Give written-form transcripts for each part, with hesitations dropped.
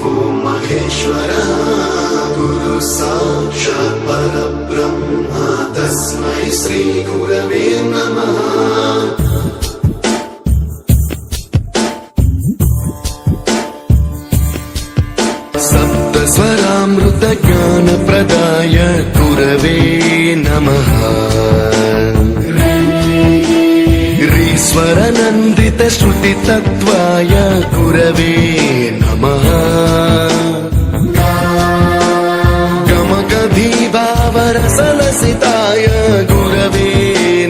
गुरुर्देवो महेश्वरः गुरु साक्षात् परब्रह्म तस्मै श्री गुरवे नमः। सप्तस्वरामृत ज्ञान प्रदाय गुरवे नमः। ऋस्वरनन्दित श्रुति तत्त्वाय गुरवे नमः। गमगभीभावरसलसिताय गुरवे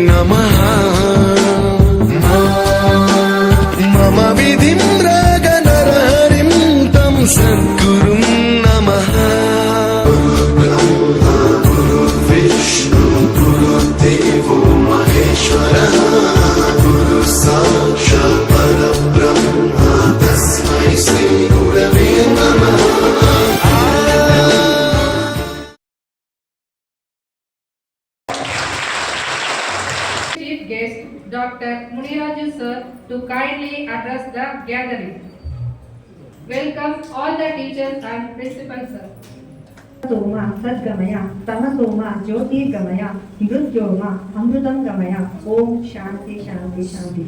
नमः। मम विधिं रागनरहरिं तं सद्गुरुं नमः। गुरुब्रह्मा गुरुर्विष्णु गुरुर्देवो महेश्वरः गुरु साक्षात् परब्रह्म तस्मै श्री गुरवे नमः। Chief guest Dr. Muniraju sir to kindly address the gathering. Welcome all the teachers and principals sir. ಸೋಮ ಸದ್ಗಮಯ ತಮಸೋಮ ಜ್ಯೋತಿರ್ಗಮಯ ಮೃತ್ಯೋಮ ಅಮೃತಂ ಗಮಯ. ಓಂ ಶಾಂತಿ ಶಾಂತಿ ಶಾಂತಿ.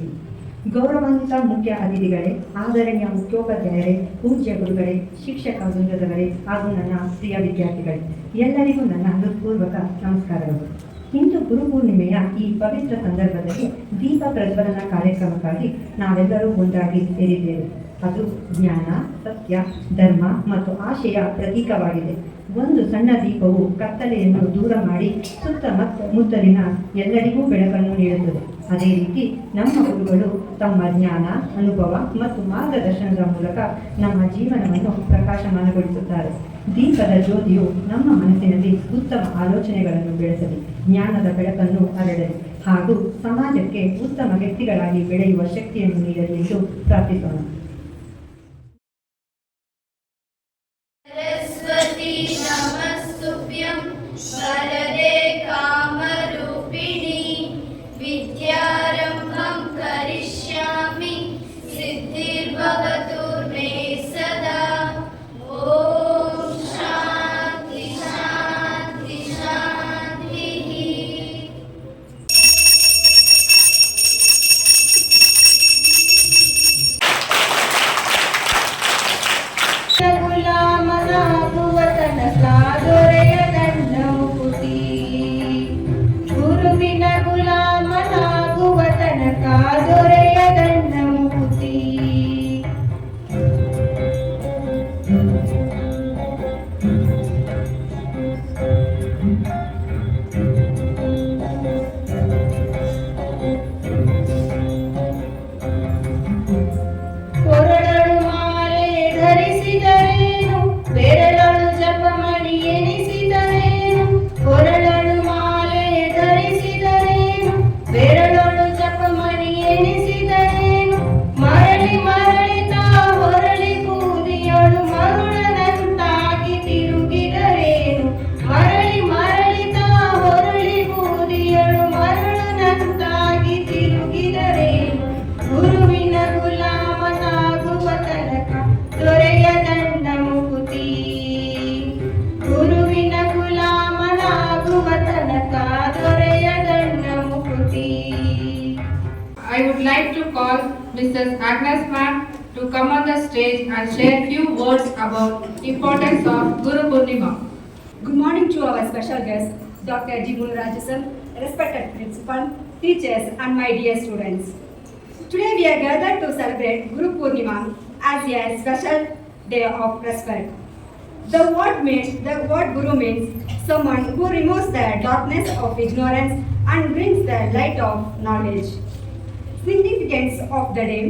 ಗೌರವಾನ್ವಿತ ಮುಖ್ಯ ಅತಿಥಿಗಳೇ, ಆದರಣೀಯ ಮುಖ್ಯೋಪಾಧ್ಯಾಯರೇ, ಪೂಜ್ಯ ಗುರುಗಳೇ, ಶಿಕ್ಷಕ ವೃಂದದವರೇ ಹಾಗೂ ನನ್ನ ಪ್ರಿಯ ವಿದ್ಯಾರ್ಥಿಗಳೇ, ಎಲ್ಲರಿಗೂ ನನ್ನ ಹೃತ್ಪೂರ್ವಕ ನಮಸ್ಕಾರಗಳು. ಇಂದು ಗುರುಪೂರ್ಣಿಮೆಯ ಈ ಪವಿತ್ರ ಸಂದರ್ಭದಲ್ಲಿ ದೀಪ ಪ್ರಜ್ವಲನ ಕಾರ್ಯಕ್ರಮಕ್ಕಾಗಿ ನಾವೆಲ್ಲರೂ ಒಂದಾಗಿ ಸೇರಿದ್ದೇವೆ. ಅದು ಜ್ಞಾನ, ಸತ್ಯ, ಧರ್ಮ ಮತ್ತು ಆಶೆಯ ಪ್ರತೀಕವಾಗಿದೆ. ಒಂದು ಸಣ್ಣ ದೀಪವು ಕತ್ತಲೆಯನ್ನು ದೂರ ಮಾಡಿ ಸುತ್ತಮುತ್ತಲಿನ ಎಲ್ಲರಿಗೂ ಬೆಳಕನ್ನು ನೀಡುತ್ತದೆ. ಅದೇ ರೀತಿ ನಮ್ಮ ಗುರುಗಳು ತಮ್ಮ ಜ್ಞಾನ, ಅನುಭವ ಮತ್ತು ಮಾರ್ಗದರ್ಶನದ ಮೂಲಕ ನಮ್ಮ ಜೀವನವನ್ನು ಪ್ರಕಾಶಮಾನಗೊಳಿಸುತ್ತಾರೆ. ದೀಪದ ಜ್ಯೋತಿಯು ನಮ್ಮ ಮನಸ್ಸಿನಲ್ಲಿ ಉತ್ತಮ ಆಲೋಚನೆಗಳನ್ನು ಬೆಳೆಸಲಿ, ಜ್ಞಾನದ ಬೆಳಕನ್ನು ಹರಡಲಿ ಹಾಗೂ ಸಮಾಜಕ್ಕೆ ಉತ್ತಮ ವ್ಯಕ್ತಿಗಳಾಗಿ ಬೆಳೆಯುವ ಶಕ್ತಿಯನ್ನು ನೀಡಲಿ ಎಂದು ಪ್ರಾರ್ಥಿಸೋಣ. नमस्तुभ्यं वरदे कामरूपिणी विद्यारम्भं करिष्यामि सिद्धिर्भवतु मे सदा। ॐ शान्ति शान्ति शान्तिः। ಗುಲಾಮನಾಗುವತನ ಸಾದೊರೆಯ ದಂಡಮುಕುತಿ. ಗುರುವಿನ ಗುಲಾಮನಾಗುವ ತನಕ ದೊರೆಯ ದಂಡಮುಕುತಿ. ಕೊರಳಳು ಮಾಲೆ ಧರಿಸಿದರೇನು, ಬೆರಳಳು ಜಪಮಣಿ ಎನಿಸಿದರೇನು. ಕೊರಳಳು ಮಾಲೆ ಧರಿಸಿದರೇನು, ಬೆರಳಳು ಜಪಮಣಿ ಎನಿಸಿದರೇನು. ಮರಳಿ ಮರಳಿತ ಹೊರಳಿ ಬೂದಿಯಳು ಮರುಳನಂತಾಗಿ ತಿರುಗಿದರೇನು. ಮರಳಿ ಮರಳಿತ ಹೊರಳಿ ಬೂದಿಯಳು ಮರುಳನಂತಾಗಿ ತಿರುಗಿದರೇನು. ಗುರುವಿನ ಗುಲಾಮನಾಗುವ ತನಕ ದೊರೆಯ ದಂಡ ಮುಕುತಿ. ಗುರುವಿನ ಗುಲಾಮನಾಗುವ ತನಕ ದೊರೆಯ ದಂಡ ಮುಕುತಿ. I would like to call Mrs. Agnes ma'am to come on the stage and share few words about importance of Guru Purnima. Good morning to our special guest, Dr. G. Muniraju sir, respected principal, teachers and my dear students. Today we are gathered to celebrate Guru Purnima as a special day of respect. The word Guru means someone who removes the darkness of ignorance and brings the light of knowledge. Significance of the day.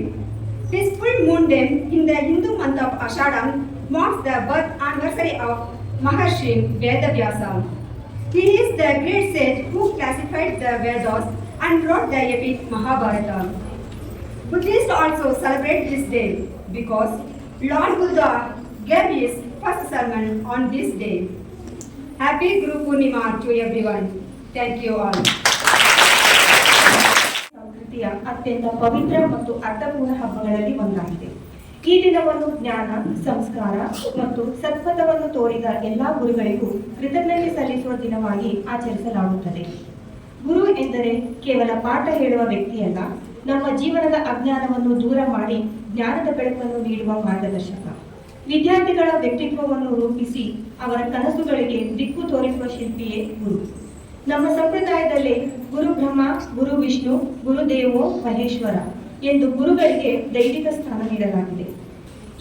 This full moon day in the Hindu month of Ashadam marks the birth anniversary of Maharshi Vedavyasa. He is the great sage who classified the Vedas and wrote the epic Mahabharata. Buddhists also celebrate this day because Lord Buddha gave his first sermon on this day. Happy Guru Purnima to everyone. Thank you all. ಸಂಸ್ಕೃತಿಯ ಅತ್ಯಂತ ಪವಿತ್ರ ಮತ್ತು ಅರ್ಥಪೂರ್ಣ ಹಬ್ಬಗಳಲ್ಲಿ ಒಂದಾಗಿದೆ. ಈ ದಿನವನ್ನು ಜ್ಞಾನ, ಸಂಸ್ಕಾರ ಮತ್ತು ಸತ್ಪಥವನ್ನು ತೋರಿದ ಎಲ್ಲಾ ಗುರುಗಳಿಗೂ ಕೃತಜ್ಞತೆ ಸಲ್ಲಿಸುವ ದಿನವಾಗಿ ಆಚರಿಸಲಾಗುತ್ತದೆ. ಗುರು ಎಂದರೆ ಕೇವಲ ಪಾಠ ಹೇಳುವ ವ್ಯಕ್ತಿಯಲ್ಲ, ನಮ್ಮ ಜೀವನದ ಅಜ್ಞಾನವನ್ನು ದೂರ ಮಾಡಿ ಜ್ಞಾನದ ಬೆಳಕನ್ನು ನೀಡುವ ಮಾರ್ಗದರ್ಶಕ. ವಿದ್ಯಾರ್ಥಿಗಳ ವ್ಯಕ್ತಿತ್ವವನ್ನು ರೂಪಿಸಿ ಅವರ ಕನಸುಗಳಿಗೆ ದಿಕ್ಕು ತೋರಿಸುವ ಶಿಲ್ಪಿಯೇ ಗುರು. ನಮ್ಮ ಸಂಪ್ರದಾಯದಲ್ಲಿ ಗುರು ಬ್ರಹ್ಮ, ಗುರು ವಿಷ್ಣು, ಗುರುದೇವೋ ಮಹೇಶ್ವರ ಎಂದು ಗುರುಗಳಿಗೆ ದೈವಿಕ ಸ್ಥಾನ ನೀಡಲಾಗಿದೆ.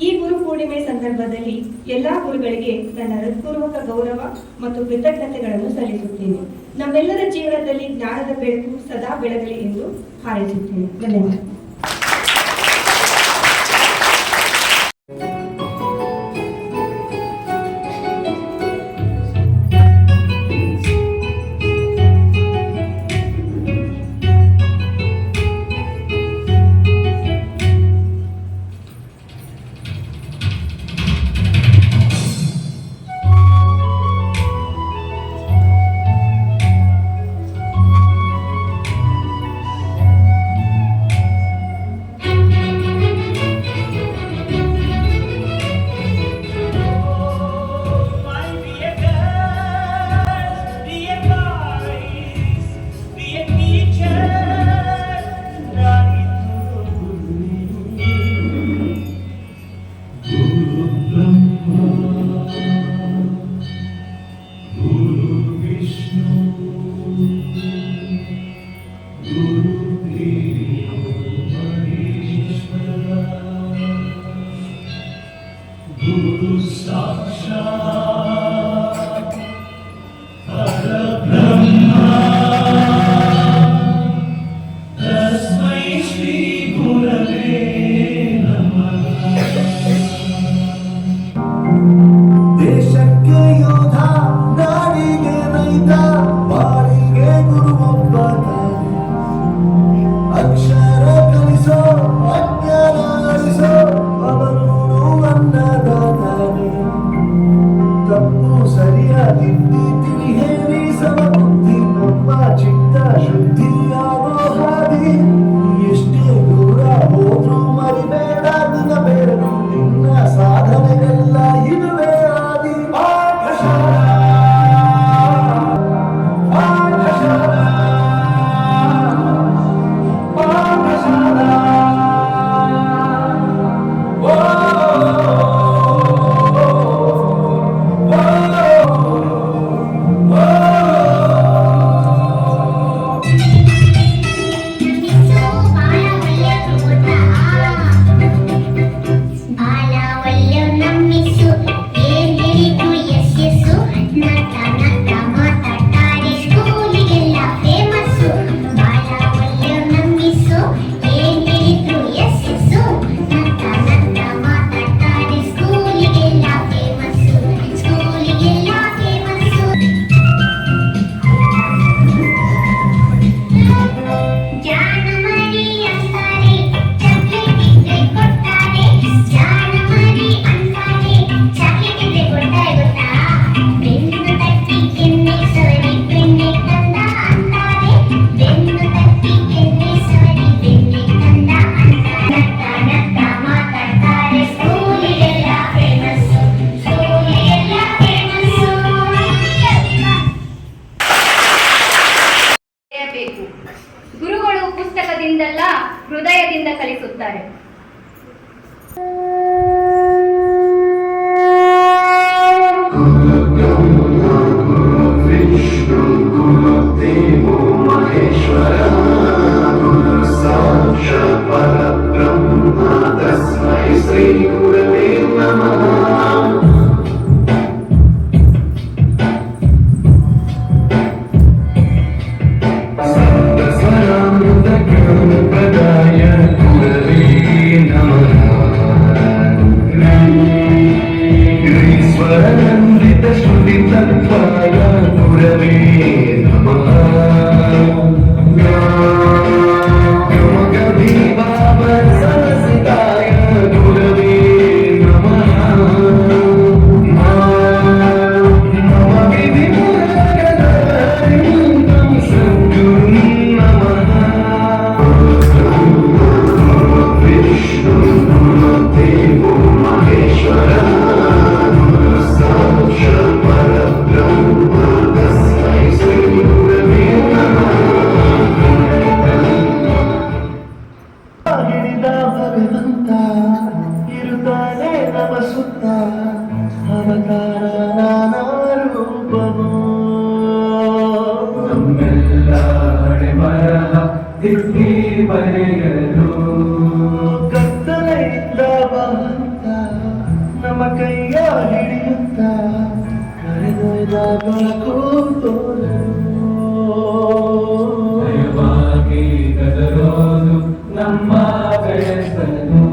ಈ ಗುರು ಪೂರ್ಣಿಮೆ ಸಂದರ್ಭದಲ್ಲಿ ಎಲ್ಲಾ ಗುರುಗಳಿಗೆ ನನ್ನ ಹೃತ್ಪೂರ್ವಕ ಗೌರವ ಮತ್ತು ಕೃತಜ್ಞತೆಗಳನ್ನು ಸಲ್ಲಿಸುತ್ತೇನೆ. ನಮ್ಮೆಲ್ಲರ ಜೀವನದಲ್ಲಿ ಜ್ಞಾನದ ಬೆಳಕು ಸದಾ ಬೆಳಗಲಿ ಎಂದು ಹಾರೈಸುತ್ತೇನೆ. ಧನ್ಯವಾದ. ದೇಶಕ್ಕೆ ಯೋಧ, ನಾಡಿಗೆ ರೈತ, ಬಾಳಿಗೆ ಗುರುವೊಬ್ಬ ತಾನೆ. ಅಕ್ಷರ ಕಲಿಸೋ, ಅಜ್ಞಾನ ಅಳಿಸೋ, ಅವನೂರು ಅನ್ನದಾತಾನೆ. ತಪ್ಪು ಸರಿಯ ತಿದ್ದಿ ತಿಳಿ ಹೇಳಿ ಸಮಬುದ್ಧಿ ನಮ್ಮ ಚಿತ್ತ ಶುದ್ಧಿಯಾಗೋ ಹಾದಿ. ಎಷ್ಟೇ ದೂರ ಹೋದ್ರೂ ಮರಿಬೇಡ ನಿನ್ನ ಬೇರು, ನಿನ್ನ ಸಾಧನೆಗೆಲ್ಲ ಇದುವೇ ಆದಿ. ಪಾಠಶಾಲಾ, ಪಾಠಶಾಲಾ, ಪಾಠಶಾಲಾ. ಓ, ಗುರುಗಳು ಪುಸ್ತಕದಿಂದಲ್ಲ, ಹೃದಯದಿಂದ ಕಲಿಸುತ್ತಾರೆ. ವಿಷ್ಣು ಗುರುದೇವೋ ಮಹೇಶ್ವರ, ಗುರು ಸಾಕ್ಷಾತ್ ಪರಬ್ರಹ್ಮ, ತಸ್ಮೈ ಶ್ರೀ ಗುರವೇ ನಮಃ. ಸಂಪ್ರದಾಯ ಗುರವೇ ನಮಃ. ಸ್ವರನಂದಿತ ಶ್ರುತಿ ತತ್ವಾಯ ಗುರವೇ ನಮಃ. ಯೋಗ ಭೀಮಾವ ಸರಸಿತಾಯ ಗುರವೇ ತಿರುಗುತ್ತಾನೆ ನಮ ಸುತ್ತ ಅವತಾರ ನಾನಾ ರೂಪವು ನಮ್ಮೆಲ್ಲ ಹಣೆ ಬರಹ ತಿದ್ದಿ ಬರೆಯಲು ಕತ್ತಲೆಯಿಂದ ಬರುತ್ತ ನಮ್ಮ ಕೈಯ ಹಿಡಿಯುತ್ತ ಕರೆದೊಯ್ದ ಬೆಳಕು ತೋರಲು ದಯವಾಗಿ ಗದರೋದು ನಮ್ಮ ಬೆಳೆಸಲು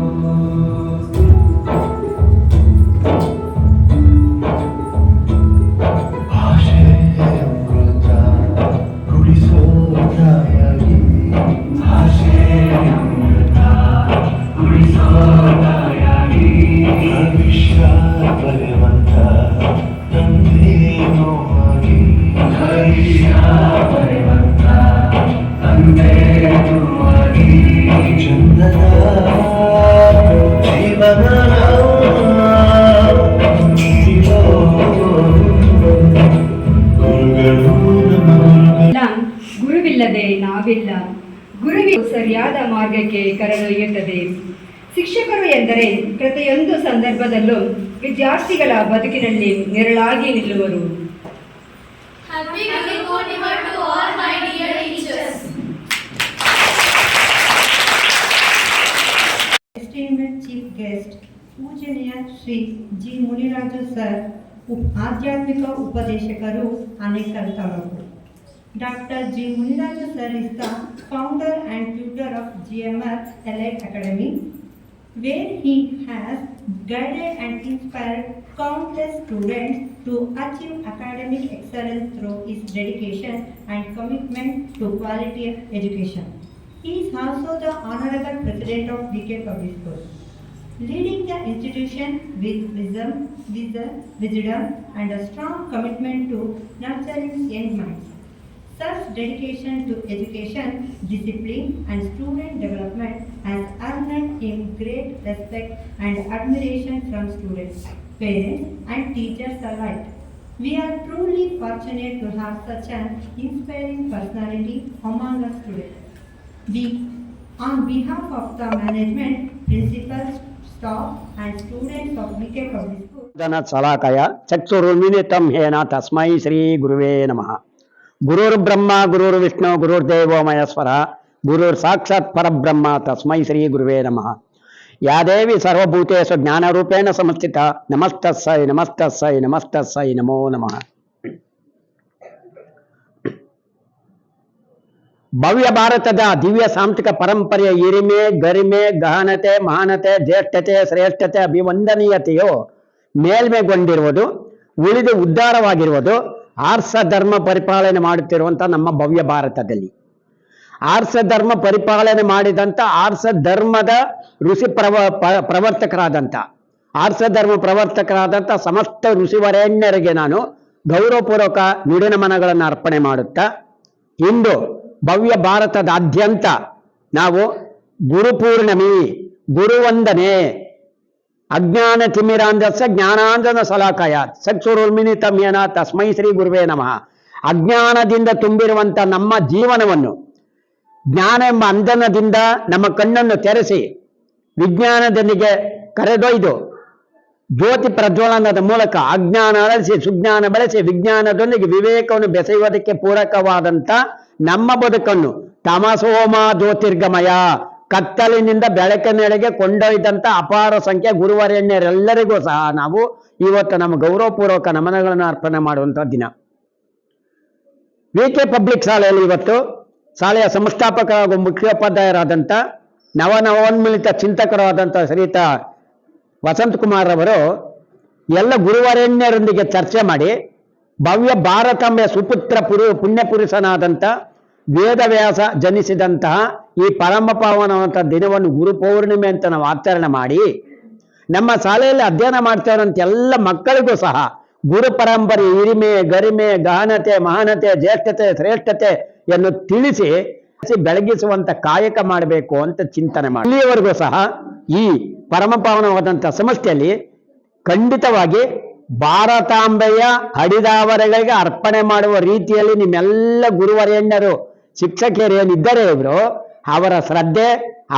ಭಾಷೆ ಅಮೃತ ಕುಡಿಸೋ ತಾಯಾಗಿ ಭಾಷೆ ಅಮೃತ ಕುಡಿಸೋ ತಾಯಾಗಿ ಭವಿಷ್ಯ ಬರೆವಂತ ತಂದೆ ನೋವಾಗಿ ಭವಿಷ್ಯ ಬರೆವಂತ ತಂದೆ ನೋವಾಗಿ ಚಂದದ ಜೀವನ ನೀಡಿರೋ ಗುರುಗಳು ನಮ್ಮ ಇಲ್ಲ, ಗುರುವಿಲ್ಲದೆ ನಾವಿಲ್ಲ. ಗುರುವಿ ಸರಿಯಾದ ಮಾರ್ಗಕ್ಕೆ ಕರೆದೊಯ್ಯುತ್ತದೆ. ಶಿಕ್ಷಕರು ಎಂದರೆ ಪ್ರತಿಯೊಂದು ಸಂದರ್ಭದಲ್ಲೂ ವಿದ್ಯಾರ್ಥಿಗಳ ಬದುಕಿನಲ್ಲಿ ನೆರಳಾಗಿ ನಿಲ್ಲುವರು. Happy Guru Purnima to all my dear teachers. Esteemed Chief Guest, ಪೂಜನೀಯ ಶ್ರೀ ಜಿ ಮುನಿರಾಜು ಸರ್, ಆಧ್ಯಾತ್ಮಿಕ ಉಪದೇಶಕರು, Anekal taluk. Doctor G Muniraju sir is the founder and tutor of GMR Elite Academy, where he has guided and inspired countless students to achieve academic excellence through his dedication and commitment to quality of education. He is also the Honorable President of VK Public School, leading the institution with wisdom and a strong commitment to nurturing young minds. Such dedication to education, discipline and student development has earned him great respect and admiration from students, parents and teachers alike. We are truly fortunate to have such an inspiring personality among us today. We, on behalf of the management, principals, staff and students of VK Public School, ಸಲಾಕಯ ಚಕ್ಷುರುನ್ಮಿಲಿತಂ ಹೇನ ತಸ್ಮೈ ಶ್ರೀ ಗುರುವೇ ನಮಃ. ಗುರುರ್ ಬ್ರಹ್ಮ ಗುರುರ್ ವಿಷ್ಣು ಗುರುರ್ದೇವೋ ಮಹೇಶ್ವರ ಗುರುರ್ ಸಾಕ್ಷಾತ್ ಪರಬ್ರಹ್ಮ ತಸ್ಮೈ ಶ್ರೀ ಗುರುವೇ ನಮಃ. ಯಾ ದೇವಿ ಸರ್ವಭೂತೇಷು ಜ್ಞಾನರೂಪೇಣ ಸಂಸ್ಥಿತ ನಮಸ್ತಸ್ಸೈ ನಮಸ್ತಸ್ಸೈ ನಮಸ್ತಸ್ಸೈ ನಮೋ ನಮಃ. ಭವ್ಯ ಭಾರತದ ದಿವ್ಯ ಸಾಂಸ್ಕೃತಿಕ ಪರಂಪರೆಯ ಹಿರಿಮೆ, ಗರಿಮೆ, ಗಹನತೆ, ಮಹಾನತೆ, ಜ್ಯೇಷ್ಠತೆ, ಶ್ರೇಷ್ಠತೆ, ಅಭಿವಂದನೀಯತೆಯು ಮೇಲ್ಮೆಗೊಂಡಿರುವುದು, ಉಳಿದು ಉದ್ಧಾರವಾಗಿರುವುದು ಆರ್ಷ ಧರ್ಮ ಪರಿಪಾಲನೆ ಮಾಡುತ್ತಿರುವಂಥ ನಮ್ಮ ಭವ್ಯ ಭಾರತದಲ್ಲಿ. ಆರ್ಷ ಧರ್ಮ ಪರಿಪಾಲನೆ ಮಾಡಿದಂಥ ಆರ್ಷ ಧರ್ಮದ ಋಷಿ ಪ್ರವರ್ತಕರಾದಂಥ ಸಮಸ್ತ ಋಷಿವರೇಣ್ಯರಿಗೆ ನಾನು ಗೌರವಪೂರ್ವಕ ನುಡಿನಮನಗಳನ್ನು ಅರ್ಪಣೆ ಮಾಡುತ್ತಾ, ಇಂದು ಭವ್ಯ ಭಾರತದಾದ್ಯಂತ ನಾವು ಗುರುಪೂರ್ಣಮಿ, ಗುರುವಂದನೆ, ಅಜ್ಞಾನ ತಿಮಿರಾಂಧಸ್ಯ ಜ್ಞಾನಾಂಜನ ಸಲಾಕಯ ಚಕ್ಷುರುನ್ಮಿಲಿತಂ ಯೇನ ತಸ್ಮೈ ಶ್ರೀ ಗುರುವೇ ನಮಃ. ಅಜ್ಞಾನದಿಂದ ತುಂಬಿರುವಂಥ ನಮ್ಮ ಜೀವನವನ್ನು ಜ್ಞಾನ ಎಂಬ ಅಂಜನದಿಂದ ನಮ್ಮ ಕಣ್ಣನ್ನು ತೆರೆಸಿ ವಿಜ್ಞಾನದೊಂದಿಗೆ ಕರೆದೊಯ್ದು ಜ್ಯೋತಿ ಪ್ರಜ್ವಲನದ ಮೂಲಕ ಅಜ್ಞಾನ ಅಳಿಸಿ ಸುಜ್ಞಾನ ಬೆಳೆಸಿ ವಿಜ್ಞಾನದೊಂದಿಗೆ ವಿವೇಕವನ್ನು ಬೆಸೆಯುವುದಕ್ಕೆ ಪೂರಕವಾದಂಥ ನಮ್ಮ ಬದುಕನ್ನು ತಮಸೋಮ ಜ್ಯೋತಿರ್ಗಮಯ, ಕತ್ತಲಿನಿಂದ ಬೆಳಕಿನೆಡೆಗೆ ಕೊಂಡೊಯ್ದಂಥ ಅಪಾರ ಸಂಖ್ಯೆ ಗುರುವರೇಣ್ಯರೆಲ್ಲರಿಗೂ ಸಹ ನಾವು ಇವತ್ತು ನಮ್ಮ ಗೌರವಪೂರ್ವಕ ನಮನಗಳನ್ನು ಅರ್ಪಣೆ ಮಾಡುವಂಥ ದಿನ. VK ಪಬ್ಲಿಕ್ ಶಾಲೆಯಲ್ಲಿ ಇವತ್ತು ಶಾಲೆಯ ಸಂಸ್ಥಾಪಕ ಹಾಗೂ ಮುಖ್ಯೋಪಾಧ್ಯಾಯರಾದಂಥ ನವೋನ್ಮಿಲಿತ ಚಿಂತಕರಾದಂಥ ಶ್ರೀಯುತ ವಸಂತ್ ಕುಮಾರ್ ಅವರು ಎಲ್ಲ ಗುರುವರೇಣ್ಯರೊಂದಿಗೆ ಚರ್ಚೆ ಮಾಡಿ ಭವ್ಯ ಭಾರತಾಂಬೆಯ ಸುಪುತ್ರ ಪುಣ್ಯಪುರುಷನಾದಂಥ ವೇದವ್ಯಾಸ ಜನಿಸಿದಂತಹ ಈ ಪರಮ ಪಾವನವಂತ ದಿನವನ್ನು ಗುರು ಪೌರ್ಣಿಮೆ ಅಂತ ನಾವು ಆಚರಣೆ ಮಾಡಿ ನಮ್ಮ ಶಾಲೆಯಲ್ಲಿ ಅಧ್ಯಯನ ಮಾಡ್ತಾ ಇರೋಂಥ ಎಲ್ಲ ಮಕ್ಕಳಿಗೂ ಸಹ ಗುರು ಪರಂಪರೆ ಹಿರಿಮೆ, ಗರಿಮೆ, ಗಹನತೆ, ಮಹಾನತೆ, ಜ್ಯೇಷ್ಠತೆ, ಶ್ರೇಷ್ಠತೆಯನ್ನು ತಿಳಿಸಿ ಬೆಳಗಿಸುವಂತ ಕಾಯಕ ಮಾಡಬೇಕು ಅಂತ ಚಿಂತನೆ ಮಾಡಿ ಇಲ್ಲಿಯವರೆಗೂ ಸಹ ಈ ಪರಮ ಪಾವನವಾದಂಥ ಸಂಸ್ಥೆಯಲ್ಲಿ ಖಂಡಿತವಾಗಿ ಭಾರತಾಂಬೆಯ ಹಡಿದಾವರೆಗಳಿಗೆ ಅರ್ಪಣೆ ಮಾಡುವ ರೀತಿಯಲ್ಲಿ ನಿಮ್ಮೆಲ್ಲ ಗುರುವರೇಣ್ಯರು ಶಿಕ್ಷಕಿಯರು ಏನಿದ್ದಾರೆ ಇವರು ಅವರ ಶ್ರದ್ಧೆ,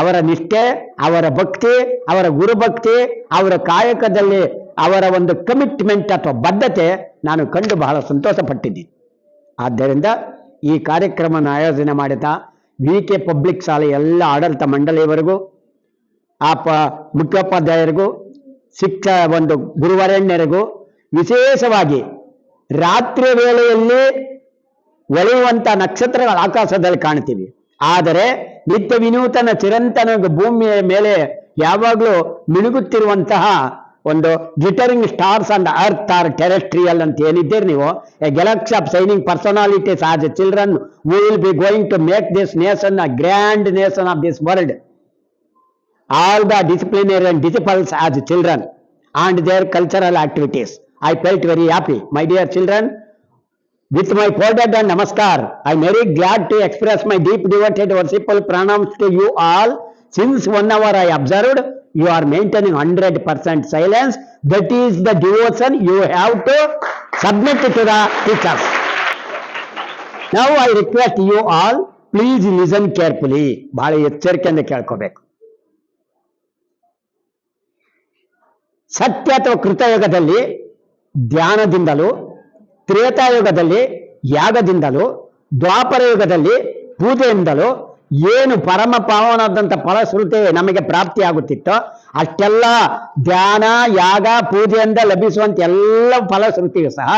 ಅವರ ನಿಷ್ಠೆ, ಅವರ ಭಕ್ತಿ, ಅವರ ಗುರುಭಕ್ತಿ, ಅವರ ಕಾಯಕದಲ್ಲಿ ಅವರ ಒಂದು ಕಮಿಟ್ಮೆಂಟ್ ಅಥವಾ ಬದ್ಧತೆ ನಾನು ಕಂಡು ಬಹಳ ಸಂತೋಷ ಪಟ್ಟಿದ್ದೀನಿ. ಆದ್ದರಿಂದ ಈ ಕಾರ್ಯಕ್ರಮವನ್ನು ಆಯೋಜನೆ ಮಾಡಿದ VK ಪಬ್ಲಿಕ್ ಶಾಲೆ ಎಲ್ಲ ಆಡಳಿತ ಮಂಡಳಿಯವರೆಗೂ, ಮುಖ್ಯೋಪಾಧ್ಯಾಯರಿಗೂ, ಒಂದು ಗುರುವರೆಣ್ಯರಿಗೂ, ವಿಶೇಷವಾಗಿ ರಾತ್ರಿ ವೇಳೆಯಲ್ಲಿ ಒಳೆಯುವಂಥ ನಕ್ಷತ್ರಗಳ ಆಕಾಶದಲ್ಲಿ ಕಾಣ್ತೀವಿ, ಆದರೆ ನಿತ್ಯ ವಿನೂತನ ಚಿರಂತನ ಭೂಮಿಯ ಮೇಲೆ ಯಾವಾಗಲೂ ಮಿನುಗುತ್ತಿರುವಂತಹ ಒಂದು glittering stars and earth are terrestrial ಅಂತ ಏನಿದ್ದೀರಿ ನೀವು, a galaxy of shining personalities as a children who will be going to make this nation a grand nation of this world. All the disciplinarian disciples as children and their cultural activities. I felt very happy. My dear children, with my folded and namaskar, I am very glad to express my deep devoted worshipful pranams to you all. Since 1 hour I observed, you are maintaining 100% silence. That is the devotion you have to submit to the teachers. Now I request you all, please listen carefully. ಬಹಳ ಎಚ್ಚರಿಕೆಯಿಂದ ಕೇಳ್ಕೋಬೇಕು. ಸತ್ಯ ಅಥವಾ ಕೃತಯುಗದಲ್ಲಿ ಧ್ಯಾನದಿಂದಲೂ, ತ್ರೇತಾಯುಗದಲ್ಲಿ ಯಾಗದಿಂದಲೂ, ದ್ವಾಪರ ಯುಗದಲ್ಲಿ ಪೂಜೆಯಿಂದಲೂ ಏನು ಪರಮ ಪಾವನವಾದಂಥ ಫಲಶ್ರುತಿ ನಮಗೆ ಪ್ರಾಪ್ತಿಯಾಗುತ್ತಿತ್ತೋ ಅಷ್ಟೆಲ್ಲ ಧ್ಯಾನ, ಯಾಗ, ಪೂಜೆಯಿಂದ ಲಭಿಸುವಂತ ಎಲ್ಲ ಫಲಶ್ರುತಿಯು ಸಹ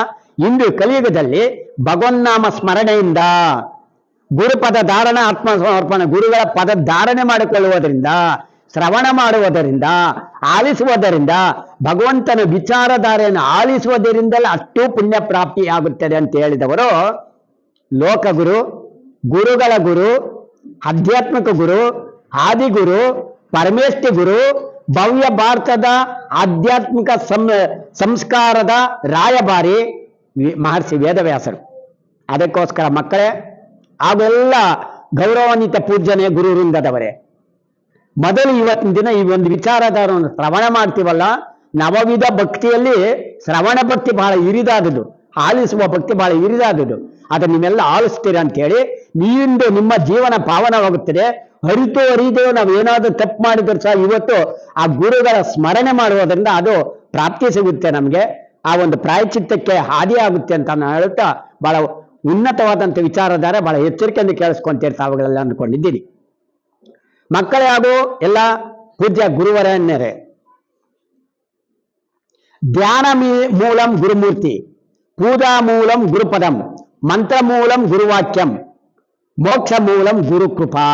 ಇಂದು ಕಲಿಯುಗದಲ್ಲಿ ಭಗವನ್ನಾಮ ಸ್ಮರಣೆಯಿಂದ, ಗುರುಪದ ಧಾರಣ, ಆತ್ಮ ಸಮರ್ಪಣೆ, ಗುರುಗಳ ಪದ ಧಾರಣೆ ಮಾಡಿಕೊಳ್ಳುವುದರಿಂದ, ಶ್ರವಣ ಮಾಡುವುದರಿಂದ, ಆಲಿಸುವುದರಿಂದ, ಭಗವಂತನ ವಿಚಾರಧಾರೆಯನ್ನು ಆಲಿಸುವುದರಿಂದಲೇ ಅಷ್ಟು ಪುಣ್ಯ ಪ್ರಾಪ್ತಿಯಾಗುತ್ತದೆ ಅಂತ ಹೇಳಿದವರು ಲೋಕಗುರು, ಗುರುಗಳ ಗುರು, ಆಧ್ಯಾತ್ಮಿಕ ಗುರು, ಆದಿಗುರು, ಪರಮೇಷ್ಠಿ ಗುರು, ಭವ್ಯ ಭಾರತದ ಆಧ್ಯಾತ್ಮಿಕ ಸಂಸ್ಕಾರದ ರಾಯಭಾರಿ ಮಹರ್ಷಿ ವೇದವ್ಯಾಸರು. ಅದಕ್ಕೋಸ್ಕರ ಮಕ್ಕಳೇ, ಅವೆಲ್ಲ ಗೌರವಾನ್ವಿತ ಪೂಜ್ಯನೇ ಗುರು ವೃಂದದವರೇ, ಮೊದಲು ಇವತ್ತಿನ ದಿನ ಈ ಒಂದು ವಿಚಾರಧಾರವನ್ನು ಶ್ರವಣ ಮಾಡ್ತೀವಲ್ಲ, ನವವಿಧ ಭಕ್ತಿಯಲ್ಲಿ ಶ್ರವಣ ಭಕ್ತಿ ಬಹಳ ಹಿರಿದಾದದು, ಆಲಿಸುವ ಭಕ್ತಿ ಬಹಳ ಹಿರಿದಾದದು. ಅದನ್ನು ನೀವೆಲ್ಲ ಆಲಿಸ್ತೀರ ಅಂತೇಳಿ ನೀವಿಂದು ನಿಮ್ಮ ಜೀವನ ಪಾವನವಾಗುತ್ತದೆ. ಅರಿತು ಅರಿದೇವು ನಾವು ಏನಾದರೂ ತಪ್ಪು ಮಾಡಿದ್ರು ಸಹ ಇವತ್ತು ಆ ಗುರುಗಳ ಸ್ಮರಣೆ ಮಾಡುವುದರಿಂದ ಅದು ಪ್ರಾಪ್ತಿ ಸಿಗುತ್ತೆ, ನಮಗೆ ಆ ಒಂದು ಪ್ರಾಯಚಿತ್ತಕ್ಕೆ ಹಾದಿಯಾಗುತ್ತೆ ಅಂತ ನಾನು ಹೇಳುತ್ತಾ ಬಹಳ ಉನ್ನತವಾದಂಥ ವಿಚಾರಧಾರೆ ಬಹಳ ಎಚ್ಚರಿಕೆಯಿಂದ ಕೇಳಿಸ್ಕೊಂತೀರಿ ತಾವುಗಳೆಲ್ಲ ಅಂದ್ಕೊಂಡಿದ್ದೀನಿ. ಮಕ್ಕಳೇ ಹಾಗೂ ಎಲ್ಲ ಪೂಜ್ಯ ಗುರುವರನ್ಯರೇ, ಧ್ಯಾನ ಮೂಲಂ ಗುರುಮೂರ್ತಿ, ಪೂಜಾ ಮೂಲಂ ಗುರುಪದಂ, ಮಂತ್ರ ಮೂಲಂ ಗುರುವಾಕ್ಯಂ, ಮೋಕ್ಷ ಮೂಲಂ ಗುರುಕೃಪಾ.